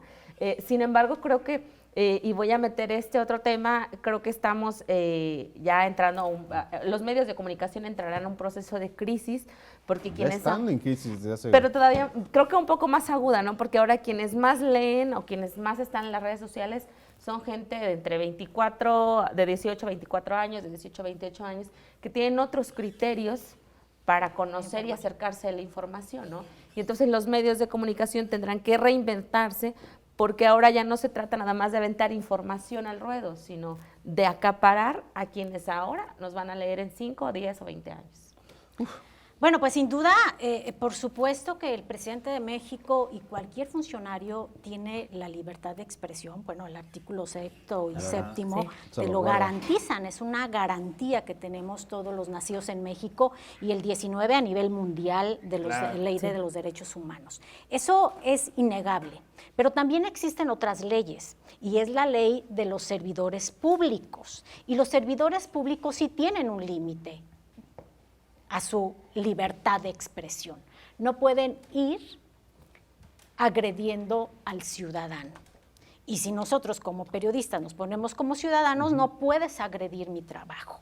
Sin embargo, creo que, y voy a meter este otro tema, creo que estamos ya entrando, los medios de comunicación entrarán a un proceso de crisis, porque quienes están en crisis desde hace... Pero todavía, creo que un poco más aguda, ¿no? Porque ahora quienes más leen o quienes más están en las redes sociales son gente de entre 18 a 24 años, de 18 a 28 años, que tienen otros criterios para conocer y acercarse a la información, ¿no? Y entonces los medios de comunicación tendrán que reinventarse, porque ahora ya no se trata nada más de aventar información al ruedo, sino de acaparar a quienes ahora nos van a leer en 5, 10 o 20 años. Bueno, pues sin duda, por supuesto que el presidente de México y cualquier funcionario tiene la libertad de expresión. Bueno, el artículo 6º y 7º te lo garantizan, es una garantía que tenemos todos los nacidos en México y el 19 a nivel mundial de la Ley de los Derechos Humanos. Eso es innegable, pero también existen otras leyes y es la ley de los servidores públicos. Y los servidores públicos sí tienen un límite a su libertad de expresión. No pueden ir agrediendo al ciudadano. Y si nosotros como periodistas nos ponemos como ciudadanos, no puedes agredir mi trabajo.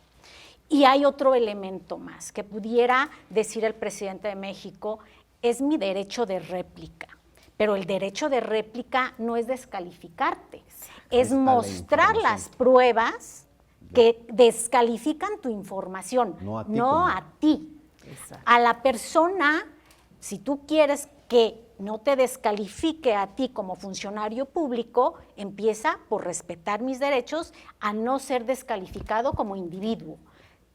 Y hay otro elemento más que pudiera decir el presidente de México, es mi derecho de réplica. Pero el derecho de réplica no es descalificarte, es mostrar las pruebas que descalifican tu información, no a ti. Exacto. A la persona, si tú quieres que no te descalifique a ti como funcionario público, empieza por respetar mis derechos a no ser descalificado como individuo.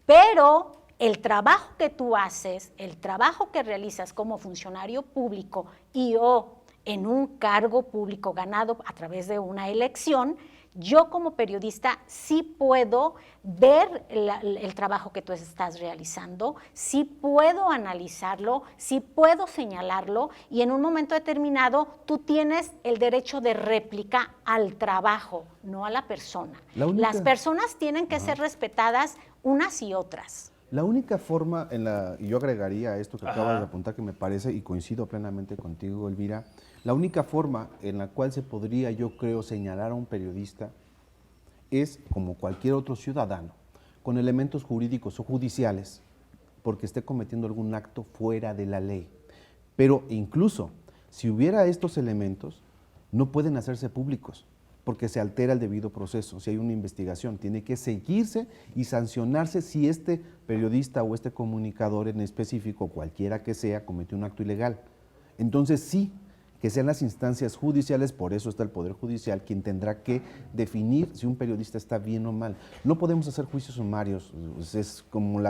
Pero el trabajo que tú haces, el trabajo que realizas como funcionario público y o en un cargo público ganado a través de una elección, yo como periodista sí puedo ver el trabajo que tú estás realizando, sí puedo analizarlo, sí puedo señalarlo y en un momento determinado tú tienes el derecho de réplica al trabajo, no a la persona. Las personas tienen que ser respetadas unas y otras. La única forma, y yo agregaría a esto que acabas de apuntar, que me parece, y coincido plenamente contigo, Elvira, la única forma en la cual se podría, yo creo, señalar a un periodista es como cualquier otro ciudadano, con elementos jurídicos o judiciales, porque esté cometiendo algún acto fuera de la ley. Pero incluso, si hubiera estos elementos, no pueden hacerse públicos, porque se altera el debido proceso. Si hay una investigación, tiene que seguirse y sancionarse si este periodista o este comunicador en específico, cualquiera que sea, cometió un acto ilegal. Entonces sí, que sean las instancias judiciales, por eso está el Poder Judicial, quien tendrá que definir si un periodista está bien o mal. No podemos hacer juicios sumarios, es como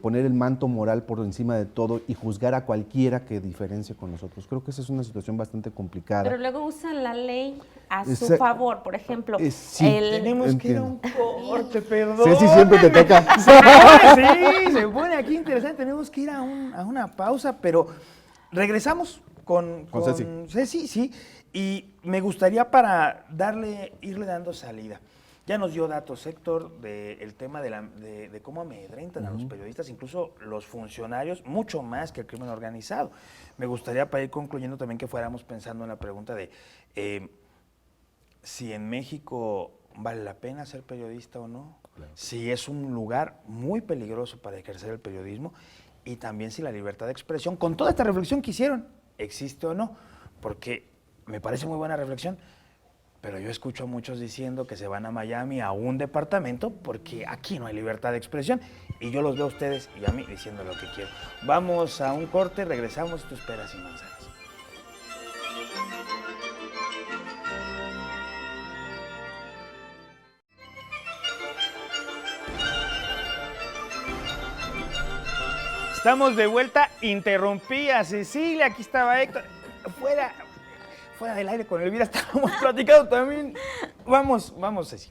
poner el manto moral por encima de todo y juzgar a cualquiera que diferencie con nosotros. Creo que esa es una situación bastante complicada. Pero luego usan la ley a su favor, por ejemplo. Sí, tenemos que ir a un corte, perdón. Sí, siempre te toca. Sí, se pone aquí interesante. Tenemos que ir a una pausa, pero regresamos con Ceci, sí. Y me gustaría para irle dando salida. Ya nos dio datos, Héctor, del tema de cómo amedrentan a los periodistas, incluso los funcionarios, mucho más que el crimen organizado. Me gustaría, para ir concluyendo, también que fuéramos pensando en la pregunta de si en México vale la pena ser periodista o no, claro. Si es un lugar muy peligroso para ejercer el periodismo y también si la libertad de expresión, con toda esta reflexión que hicieron, existe o no, porque me parece muy buena reflexión. Pero yo escucho a muchos diciendo que se van a Miami a un departamento porque aquí no hay libertad de expresión. Y yo los veo a ustedes y a mí diciendo lo que quiero. Vamos a un corte, regresamos. Esto es Peras y Manzanas. Estamos de vuelta. Interrumpí a Cecilia. Aquí estaba Héctor. Fuera del aire con Elvira estábamos platicando también. Vamos, Ceci.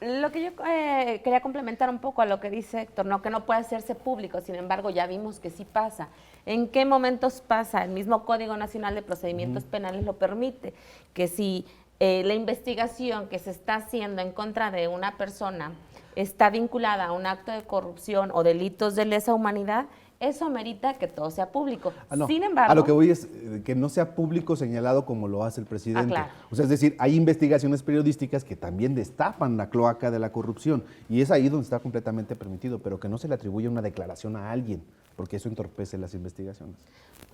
Lo que yo quería complementar un poco a lo que dice Héctor, no, que no puede hacerse público, sin embargo ya vimos que sí pasa. ¿En qué momentos pasa? El mismo Código Nacional de Procedimientos Penales lo permite, que si la investigación que se está haciendo en contra de una persona está vinculada a un acto de corrupción o delitos de lesa humanidad, eso amerita que todo sea público. No, sin embargo, a lo que voy es que no sea público señalado como lo hace el presidente. Claro. O sea, es decir, hay investigaciones periodísticas que también destapan la cloaca de la corrupción y es ahí donde está completamente permitido, pero que no se le atribuya una declaración a alguien, porque eso entorpece las investigaciones.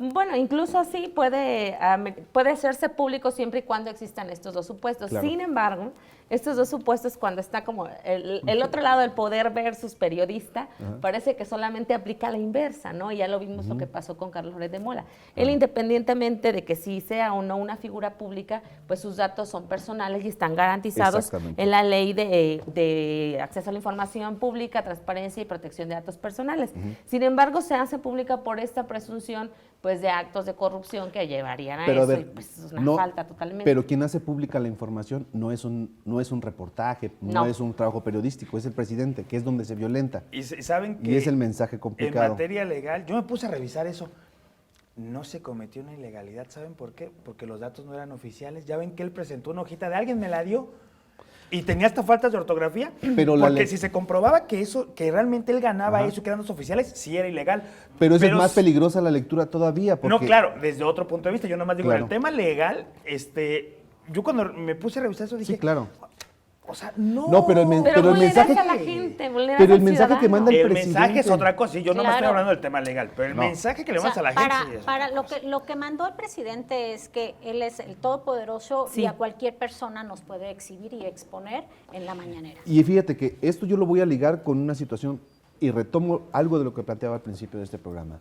Bueno, incluso así puede hacerse público siempre y cuando existan estos dos supuestos. Claro. Sin embargo, estos dos supuestos, cuando está como el otro lado del poder versus periodista, parece que solamente aplica la inversa, ¿no? Y ya lo vimos lo que pasó con Carlos Loret de Mola. Él, independientemente de que sí sea o no una figura pública, pues sus datos son personales y están garantizados en la ley de acceso a la información pública, transparencia y protección de datos personales. Sin embargo, se hace pública por esta presunción pues de actos de corrupción que llevarían a eso, y pues es una falta totalmente. Pero quien hace pública la información no es un reportaje, no es un trabajo periodístico, es el presidente, que es donde se violenta. Y saben que y es el mensaje complicado. En materia legal, yo me puse a revisar eso. No se cometió una ilegalidad, ¿saben por qué? Porque los datos no eran oficiales. Ya ven que él presentó una hojita de alguien, me la dio. Y tenía hasta faltas de ortografía, pero porque si se comprobaba que realmente él ganaba eso, que eran los oficiales, sí era ilegal. Pero es más peligrosa la lectura todavía. Porque... No, claro, desde otro punto de vista. Yo nomás digo, en el tema legal, yo cuando me puse a revisar eso dije... Sí, claro. O sea, no. No, pero el mensaje a la gente, pero el mensaje que manda el presidente. El mensaje es otra cosa, yo no me estoy hablando del tema legal, pero el mensaje que le mandas a la gente. Lo que mandó el presidente es que él es el todopoderoso y a cualquier persona nos puede exhibir y exponer en la mañanera. Y fíjate que esto yo lo voy a ligar con una situación y retomo algo de lo que planteaba al principio de este programa.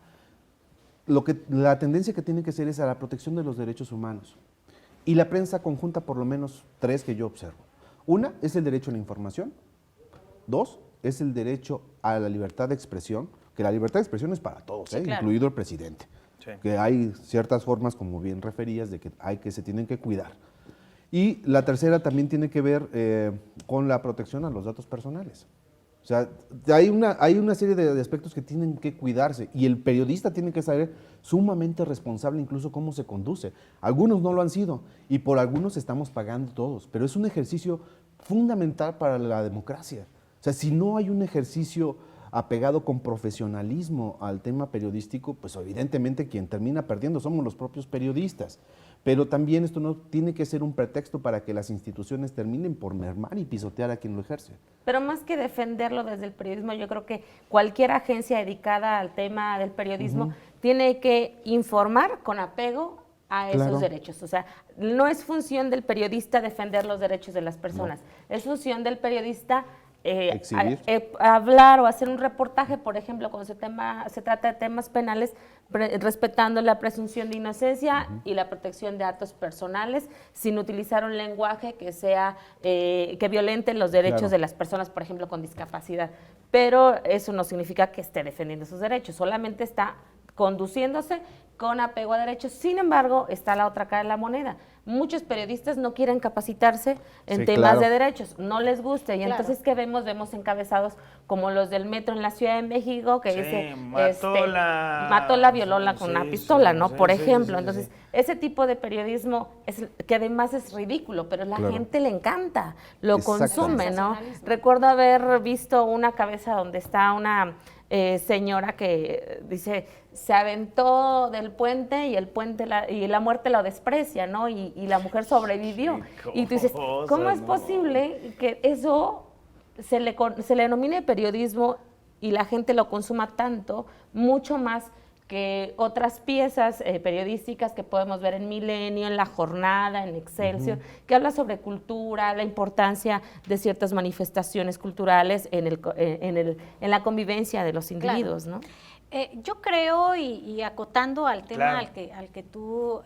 La tendencia que tiene que ser es a la protección de los derechos humanos. Y la prensa conjunta por lo menos 3 que yo observo. Una es el derecho a la información. 2 es el derecho a la libertad de expresión, que la libertad de expresión es para todos, claro. Incluido el presidente. Sí. Que hay ciertas formas, como bien referías, de que se tienen que cuidar. Y la tercera también tiene que ver con la protección a los datos personales. O sea, hay una serie de aspectos que tienen que cuidarse y el periodista tiene que ser sumamente responsable incluso cómo se conduce. Algunos no lo han sido y por algunos estamos pagando todos, pero es un ejercicio fundamental para la democracia. O sea, si no hay un ejercicio apegado con profesionalismo al tema periodístico, pues evidentemente quien termina perdiendo somos los propios periodistas. Pero también esto no tiene que ser un pretexto para que las instituciones terminen por mermar y pisotear a quien lo ejerce. Pero más que defenderlo desde el periodismo, yo creo que cualquier agencia dedicada al tema del periodismo tiene que informar con apego a esos derechos. O sea, no es función del periodista defender los derechos de las personas, es función del periodista hablar o hacer un reportaje, por ejemplo, cuando se trata de temas penales, respetando la presunción de inocencia y la protección de datos personales, sin utilizar un lenguaje que sea que violente los derechos de las personas, por ejemplo, con discapacidad. Pero eso no significa que esté defendiendo sus derechos, solamente está conduciéndose con apego a derechos. Sin embargo, está la otra cara de la moneda. Muchos periodistas no quieren capacitarse en temas de derechos, no les gusta. Y entonces, ¿qué vemos? Vemos encabezados como los del metro en la Ciudad de México, que dice, violóla con una pistola, ¿no? Por ejemplo. Entonces, ese tipo de periodismo, que además es ridículo, pero la gente le encanta, lo consume, ¿no? Recuerdo haber visto una cabeza donde está una señora que dice, se aventó del puente y el puente y la muerte lo desprecia, ¿no? Y la mujer sobrevivió. Y tú dices, ¿cómo es posible que eso se le denomine periodismo y la gente lo consuma tanto, mucho más que otras piezas periodísticas que podemos ver en Milenio, en La Jornada, en Excelsior, que habla sobre cultura, la importancia de ciertas manifestaciones culturales en la convivencia de los individuos, ¿no? Yo creo, y acotando al tema al que tú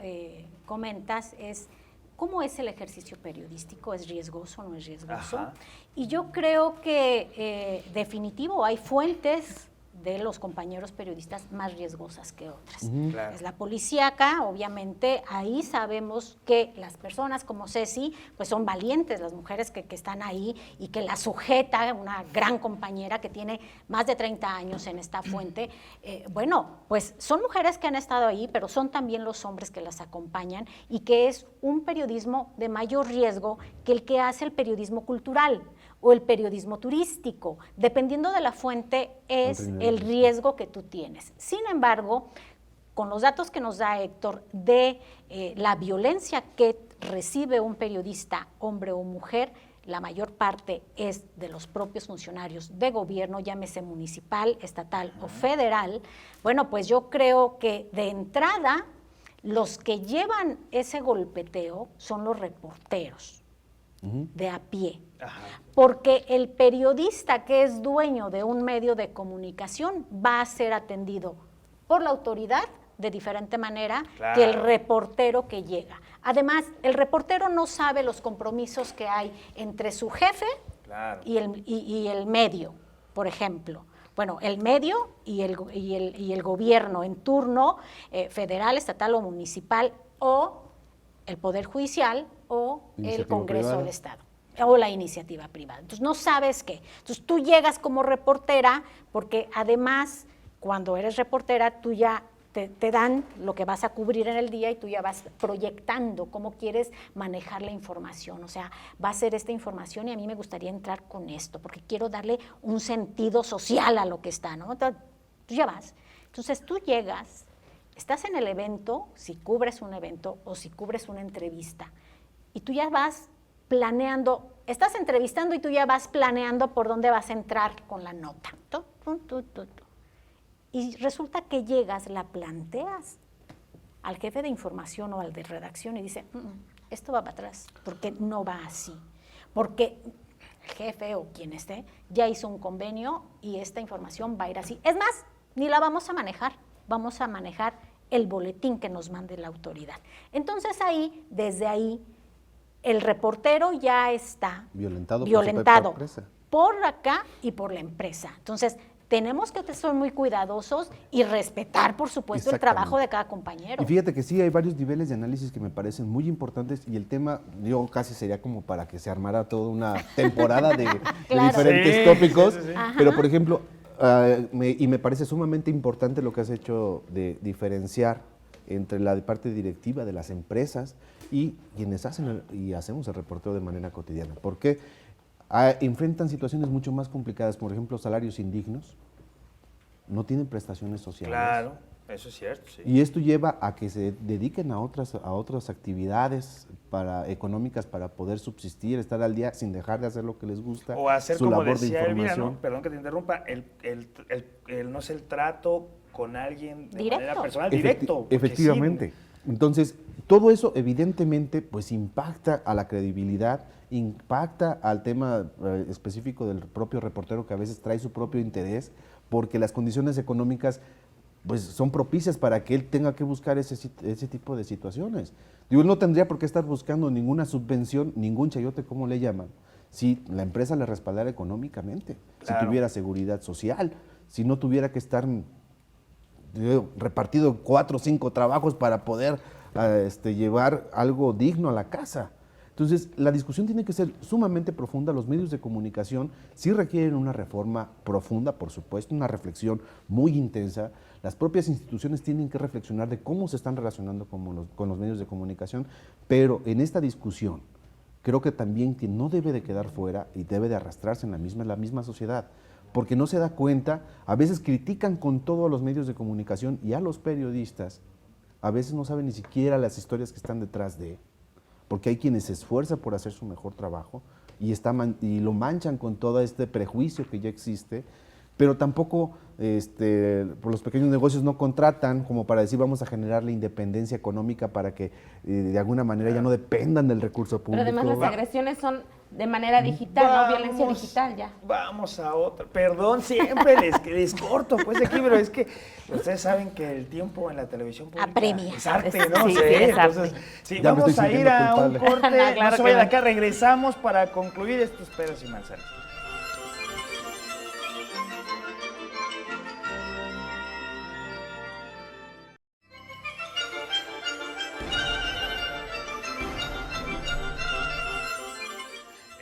comentas, es cómo es el ejercicio periodístico, ¿es riesgoso o no es riesgoso? Ajá. Y yo creo que definitivo hay fuentes de los compañeros periodistas más riesgosas que otras. Es la policíaca, obviamente, ahí sabemos que las personas como Ceci, pues son valientes, las mujeres que están ahí y que la sujeta, una gran compañera que tiene más de 30 años en esta fuente, bueno, pues son mujeres que han estado ahí, pero son también los hombres que las acompañan y que es un periodismo de mayor riesgo que el que hace el periodismo cultural o el periodismo turístico. Dependiendo de la fuente es el riesgo que tú tienes. Sin embargo, con los datos que nos da Héctor de la violencia que recibe un periodista, hombre o mujer, la mayor parte es de los propios funcionarios de gobierno, llámese municipal, estatal o federal. Bueno, pues yo creo que de entrada los que llevan ese golpeteo son los reporteros de a pie. Ajá. Porque el periodista que es dueño de un medio de comunicación va a ser atendido por la autoridad de diferente manera que el reportero que llega. Además, el reportero no sabe los compromisos que hay entre su jefe y el medio, por ejemplo. Bueno, el medio y el gobierno en turno, federal, estatal o municipal, o el Poder Judicial o el Congreso del Estado o la iniciativa privada. Entonces no sabes qué. Entonces tú llegas como reportera porque además cuando eres reportera tú ya te dan lo que vas a cubrir en el día y tú ya vas proyectando cómo quieres manejar la información. O sea, va a ser esta información y a mí me gustaría entrar con esto porque quiero darle un sentido social a lo que está, ¿no? Entonces, tú ya vas. Entonces tú llegas, estás en el evento, si cubres un evento o si cubres una entrevista, y tú ya vas planeando, estás entrevistando y tú ya vas planeando por dónde vas a entrar con la nota. Y resulta que llegas, la planteas al jefe de información o al de redacción y dice, esto va para atrás, porque no va así. Porque el jefe o quien esté ya hizo un convenio y esta información va a ir así. Es más, ni la vamos a manejar, vamos a manejar el boletín que nos mande la autoridad. Entonces ahí, desde ahí, el reportero ya está violentado por acá y por la empresa. Entonces, tenemos que ser muy cuidadosos y respetar, por supuesto, el trabajo de cada compañero. Y fíjate que sí, hay varios niveles de análisis que me parecen muy importantes y el tema, yo casi sería como para que se armara toda una temporada de diferentes tópicos, pero por ejemplo, me parece sumamente importante lo que has hecho de diferenciar entre la parte directiva de las empresas y quienes hacen y hacemos el reporteo de manera cotidiana. Porque enfrentan situaciones mucho más complicadas, por ejemplo, salarios indignos, no tienen prestaciones sociales. Claro, eso es cierto, sí. Y esto lleva a que se dediquen a otras actividades económicas para poder subsistir, estar al día sin dejar de hacer lo que les gusta. O hacer, como decía Elvira, ¿no? Perdón que te interrumpa, no sé, el trato con alguien de manera personal, directo. Efectivamente. Sí. Entonces, todo eso evidentemente pues impacta a la credibilidad, impacta al tema específico del propio reportero, que a veces trae su propio interés, porque las condiciones económicas pues son propicias para que él tenga que buscar ese tipo de situaciones. Digo, él no tendría por qué estar buscando ninguna subvención, ningún chayote, como le llaman, si la empresa le respaldara económicamente, Claro. si tuviera seguridad social, si no tuviera que estar repartido 4 o 5 trabajos para poder llevar algo digno a la casa. Entonces, la discusión tiene que ser sumamente profunda. Los medios de comunicación sí requieren una reforma profunda, por supuesto, una reflexión muy intensa. Las propias instituciones tienen que reflexionar de cómo se están relacionando con los medios de comunicación, pero en esta discusión creo que también que no debe de quedar fuera y debe de arrastrarse en la misma sociedad, porque no se da cuenta, a veces critican con todo a los medios de comunicación y a los periodistas, a veces no saben ni siquiera las historias que están detrás de, porque hay quienes se esfuerzan por hacer su mejor trabajo y lo manchan con todo este prejuicio que ya existe, pero tampoco por los pequeños negocios no contratan como para decir vamos a generar la independencia económica para que de alguna manera ya no dependan del recurso público. Pero además las agresiones son de manera digital, ¿no? Violencia digital ya. Vamos a otra. Perdón, siempre les corto pues aquí, pero es que ustedes saben que el tiempo en la televisión pública apremia. es arte, ¿no? Sí, es arte. Entonces, sí, Ya me vamos estoy a ir sintiendo a un culpable. corte, No, claro no se que vayan de no. acá, regresamos para concluir estos peras y manzanas.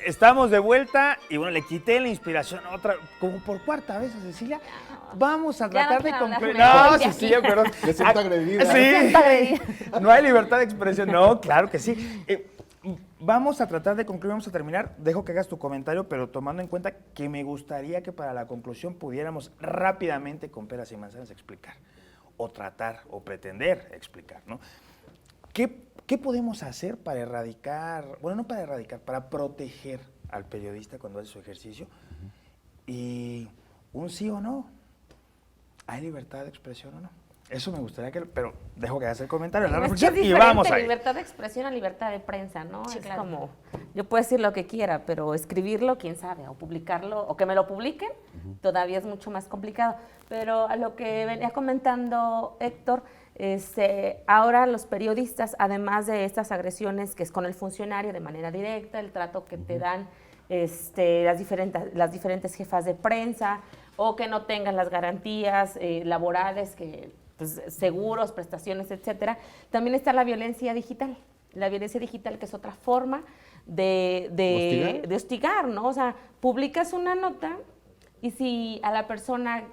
Estamos de vuelta y bueno, le quité la inspiración otra, como por cuarta vez a Cecilia. Vamos a Ya tratar no de quiero hablar, concluir. me voy No, de Cecilia, aquí. perdón. Me siento agredida. Sí. Me siento agredida. No hay libertad de expresión. No, claro que sí. Vamos a tratar de concluir, vamos a terminar. Dejo que hagas tu comentario, pero tomando en cuenta que me gustaría que para la conclusión pudiéramos rápidamente con peras y manzanas explicar, o tratar, o pretender explicar, ¿no? ¿Qué podemos hacer para erradicar, bueno, no para erradicar, para proteger al periodista cuando hace su ejercicio? Y un sí o no, ¿hay libertad de expresión o no? Eso me gustaría pero dejo que hagas el comentario, la Es que reflexión es y vamos diferente ahí. libertad de expresión a libertad de prensa, ¿no? Sí, es claro. como, yo puedo decir lo que quiera, pero escribirlo, quién sabe, o publicarlo, o que me lo publiquen, todavía es mucho más complicado. Pero a lo que venía comentando Héctor, ahora los periodistas, además de estas agresiones que es con el funcionario de manera directa, el trato que te dan las diferentes jefas de prensa, o que no tengan las garantías laborales, pues, seguros, prestaciones, etcétera. También está la violencia digital. La violencia digital, que es otra forma de hostigar, ¿no? O sea, publicas una nota y si a la persona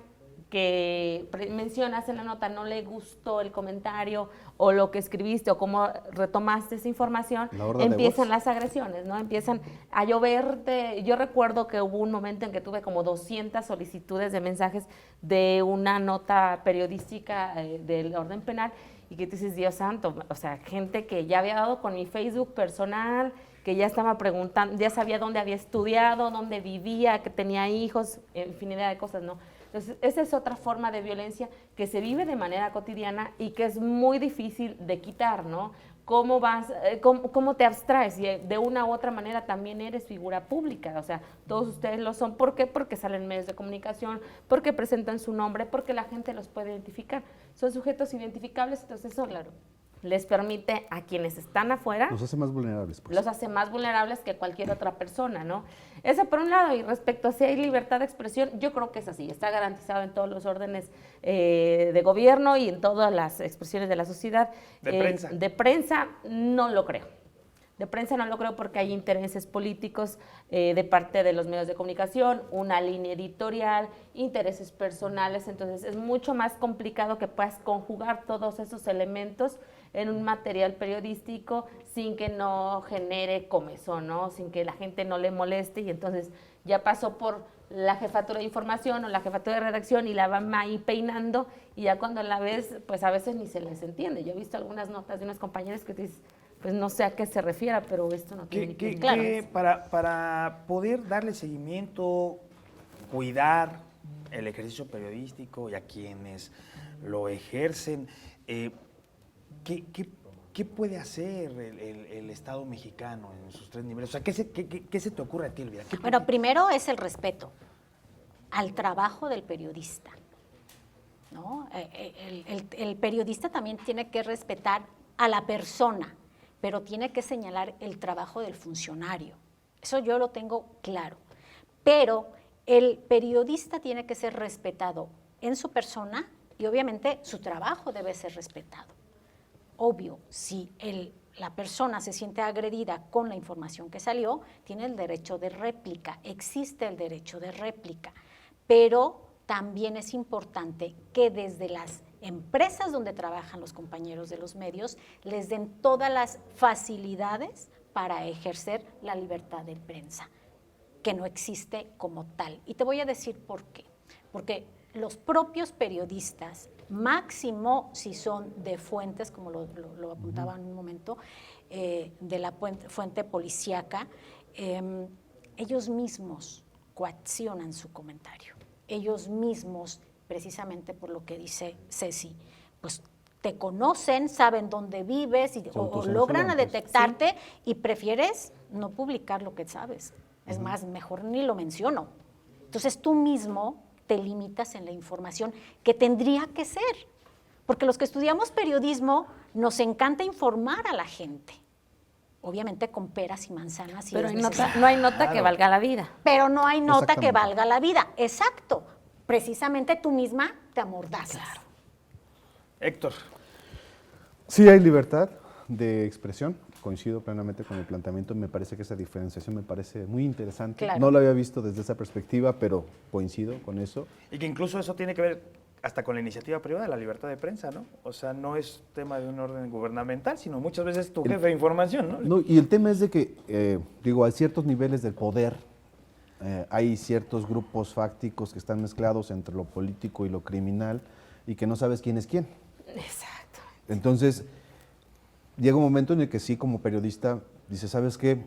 que mencionas en la nota no le gustó el comentario o lo que escribiste o cómo retomaste esa información, empiezan las agresiones, ¿no? Empiezan a lloverte. Yo recuerdo que hubo un momento en que tuve como 200 solicitudes de mensajes de una nota periodística del orden penal y que tú dices, Dios santo, o sea, gente que ya había dado con mi Facebook personal, que ya estaba preguntando, ya sabía dónde había estudiado, dónde vivía, que tenía hijos, infinidad de cosas, ¿no? Entonces, esa es otra forma de violencia que se vive de manera cotidiana y que es muy difícil de quitar, ¿no? ¿Cómo te abstraes? Y de una u otra manera también eres figura pública, o sea, todos ustedes lo son. ¿Por qué? Porque salen en medios de comunicación, porque presentan su nombre, porque la gente los puede identificar. Son sujetos identificables, entonces eso, claro, les permite a quienes están afuera, Los hace más vulnerables, pues. los hace más vulnerables que cualquier otra persona, ¿no? Eso por un lado, y respecto a si hay libertad de expresión, yo creo que es así, está garantizado en todos los órdenes de gobierno y en todas las expresiones de la sociedad. ¿De prensa? De prensa no lo creo. De prensa no lo creo porque hay intereses políticos de parte de los medios de comunicación, una línea editorial, intereses personales, entonces es mucho más complicado que puedas conjugar todos esos elementos en un material periodístico sin que no genere comezón, ¿no? Sin que la gente no le moleste y entonces ya pasó por la jefatura de información o la jefatura de redacción y la van ahí peinando y ya cuando la ves, pues a veces ni se les entiende. Yo he visto algunas notas de unos compañeros que te dicen, pues no sé a qué se refiera, pero esto no tiene que ver. Claro. Para poder darle seguimiento, cuidar el ejercicio periodístico y a quienes lo ejercen, ¿qué ¿qué puede hacer el Estado mexicano en sus 3 niveles? O sea, ¿qué se te ocurre a ti, Elvira? Bueno, primero es el respeto al trabajo del periodista, ¿no? El periodista también tiene que respetar a la persona, pero tiene que señalar el trabajo del funcionario. Eso yo lo tengo claro. Pero el periodista tiene que ser respetado en su persona y obviamente su trabajo debe ser respetado. Obvio, si la persona se siente agredida con la información que salió, tiene el derecho de réplica, existe el derecho de réplica, pero también es importante que desde las empresas donde trabajan los compañeros de los medios les den todas las facilidades para ejercer la libertad de prensa, que no existe como tal. Y te voy a decir por qué. Porque los propios periodistas, máximo si son de fuentes, como lo apuntaba en un momento, de la fuente policíaca, ellos mismos coaccionan su comentario. Ellos mismos, precisamente por lo que dice Ceci, pues te conocen, saben dónde vives o logran detectarte, sí, y prefieres no publicar lo que sabes. Es más, mejor ni lo menciono. Entonces tú mismo te limitas en la información que tendría que ser. Porque los que estudiamos periodismo nos encanta informar a la gente. Obviamente con peras y manzanas. Pero no hay nota que valga la vida. Pero no hay nota que valga la vida. Exacto. Precisamente tú misma te amordazas. Claro. Héctor. Sí hay libertad de expresión. Coincido plenamente con el planteamiento, me parece que esa diferenciación me parece muy interesante. Claro. No lo había visto desde esa perspectiva, pero coincido con eso. Y que incluso eso tiene que ver hasta con la iniciativa privada, la libertad de prensa, ¿no? O sea, no es tema de un orden gubernamental, sino muchas veces tu jefe de información, ¿no? No, y el tema es de que, hay ciertos niveles del poder, hay ciertos grupos fácticos que están mezclados entre lo político y lo criminal y que no sabes quién es quién. Exacto. Entonces, llega un momento en el que sí, como periodista, dices, ¿sabes qué?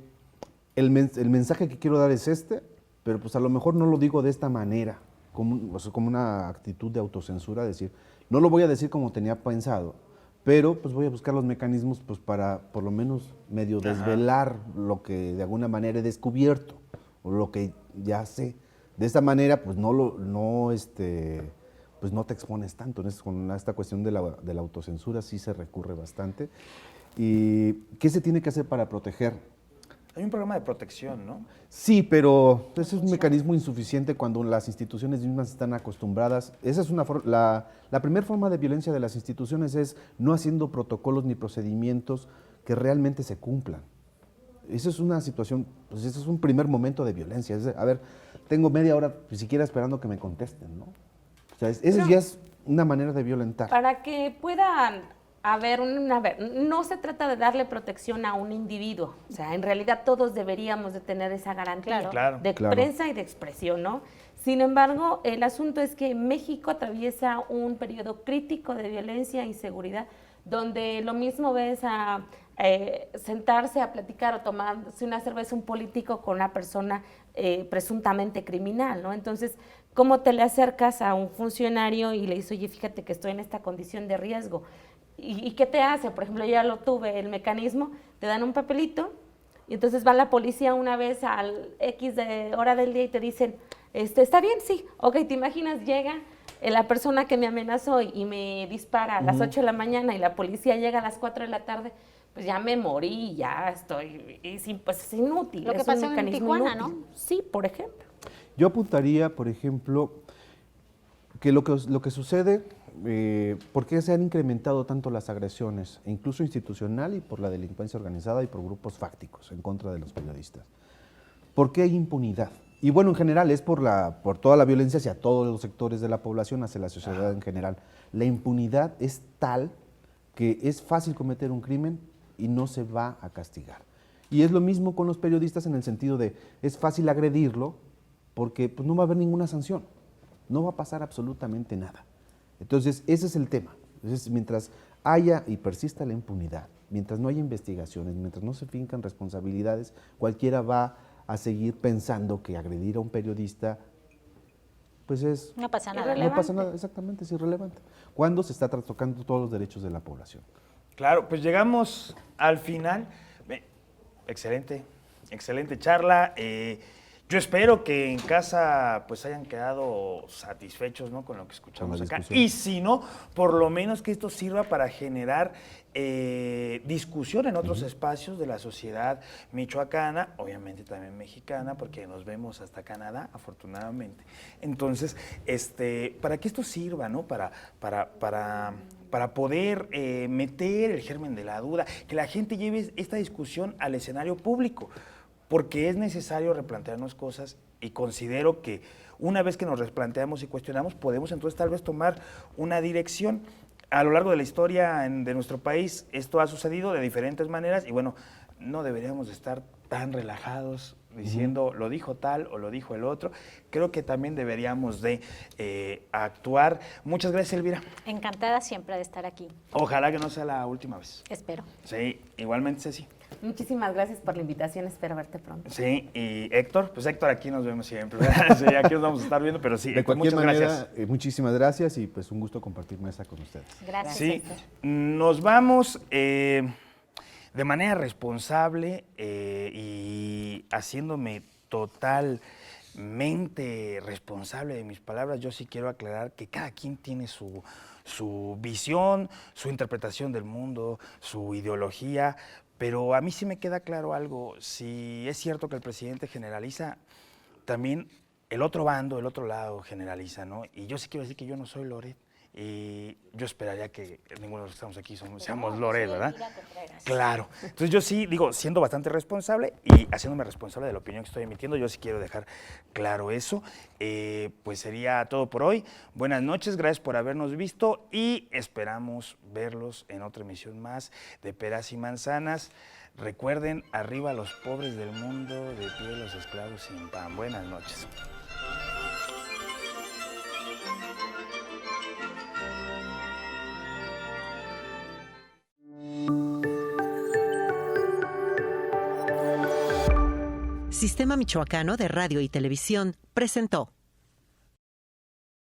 El mensaje que quiero dar es este, pero pues a lo mejor no lo digo de esta manera, como una actitud de autocensura, decir, no lo voy a decir como tenía pensado, pero pues voy a buscar los mecanismos pues para por lo menos medio desvelar lo que de alguna manera he descubierto, o lo que ya sé. De esta manera pues no te expones tanto. Con esta cuestión de la autocensura sí se recurre bastante. ¿Y qué se tiene que hacer para proteger? Hay un programa de protección, ¿no? Sí, pero ese es un mecanismo insuficiente cuando las instituciones mismas están acostumbradas. Esa es la primera forma de violencia de las instituciones es no haciendo protocolos ni procedimientos que realmente se cumplan. Esa es una situación, pues ese es un primer momento de violencia. A ver, tengo media hora ni siquiera esperando que me contesten, ¿no? O sea, esa ya es una manera de violentar. Para que puedan no se trata de darle protección a un individuo, o sea, en realidad todos deberíamos de tener esa garantía de prensa y de expresión, ¿no? Sin embargo, el asunto es que México atraviesa un periodo crítico de violencia e inseguridad, donde lo mismo ves a sentarse a platicar o tomarse una cerveza un político con una persona presuntamente criminal, ¿no? Entonces, ¿cómo te le acercas a un funcionario y le dices, oye, fíjate que estoy en esta condición de riesgo? ¿Y qué te hace? Por ejemplo, ya lo tuve, el mecanismo, te dan un papelito y entonces va la policía una vez al X de hora del día y te dicen, ¿está bien? Sí. Ok, ¿te imaginas? Llega la persona que me amenazó y me dispara a las 8 de la mañana y la policía llega a las 4 de la tarde, pues ya me morí, ya estoy, pues es inútil. Lo que pasó en Tijuana, ¿no? Sí, por ejemplo. Yo apuntaría, por ejemplo, que lo que sucede... ¿por qué se han incrementado tanto las agresiones, incluso institucional y por la delincuencia organizada y por grupos fácticos en contra de los periodistas? ¿Por qué hay impunidad? Y bueno, en general es por toda la violencia hacia todos los sectores de la población, hacia la sociedad en general. La impunidad es tal que es fácil cometer un crimen y no se va a castigar. Y es lo mismo con los periodistas en el sentido de, es fácil agredirlo porque pues, no va a haber ninguna sanción, no va a pasar absolutamente nada. Entonces, ese es el tema. Entonces, mientras haya y persista la impunidad, mientras no haya investigaciones, mientras no se fincan responsabilidades, cualquiera va a seguir pensando que agredir a un periodista, pues es... No pasa nada. No pasa nada, exactamente, es irrelevante. Cuando se está trastocando todos los derechos de la población. Claro, pues llegamos al final. Excelente charla. Yo espero que en casa pues hayan quedado satisfechos, ¿no?, con lo que escuchamos acá. Y si no, por lo menos que esto sirva para generar discusión en otros espacios de la sociedad michoacana, obviamente también mexicana, porque nos vemos hasta Canadá, afortunadamente. Entonces, para que esto sirva, ¿no?, para poder meter el germen de la duda, que la gente lleve esta discusión al escenario público, porque es necesario replantearnos cosas, y considero que una vez que nos replanteamos y cuestionamos, podemos entonces tal vez tomar una dirección. A lo largo de la historia de nuestro país esto ha sucedido de diferentes maneras, y bueno, no deberíamos de estar tan relajados diciendo lo dijo tal o lo dijo el otro. Creo que también deberíamos de actuar. Muchas gracias, Elvira. Encantada siempre de estar aquí. Ojalá que no sea la última vez. Espero. Sí, igualmente, Ceci. Muchísimas gracias por la invitación, espero verte pronto. Sí, y Héctor, pues Héctor, aquí nos vemos siempre. Sí, aquí nos vamos a estar viendo, pero sí, de cualquier muchas manera, gracias. Muchísimas gracias y pues un gusto compartir mesa con ustedes. Gracias, Sí, Héctor. nos vamos de manera responsable y haciéndome totalmente responsable de mis palabras. Yo sí quiero aclarar que cada quien tiene su visión, su interpretación del mundo, su ideología, pero a mí sí me queda claro algo. Si es cierto que el presidente generaliza, también el otro bando, el otro lado generaliza, ¿no? Y yo sí quiero decir que yo no soy Loret, y yo esperaría que ninguno de los que estamos aquí seamos Loret, ¿verdad? Claro. Entonces yo sí, digo, siendo bastante responsable y haciéndome responsable de la opinión que estoy emitiendo, yo sí quiero dejar claro eso. Pues sería todo por hoy. Buenas noches, gracias por habernos visto y esperamos verlos en otra emisión más de Peras y Manzanas. Recuerden, arriba los pobres del mundo, de pie los esclavos sin pan. Buenas noches. Sistema Michoacano de Radio y Televisión presentó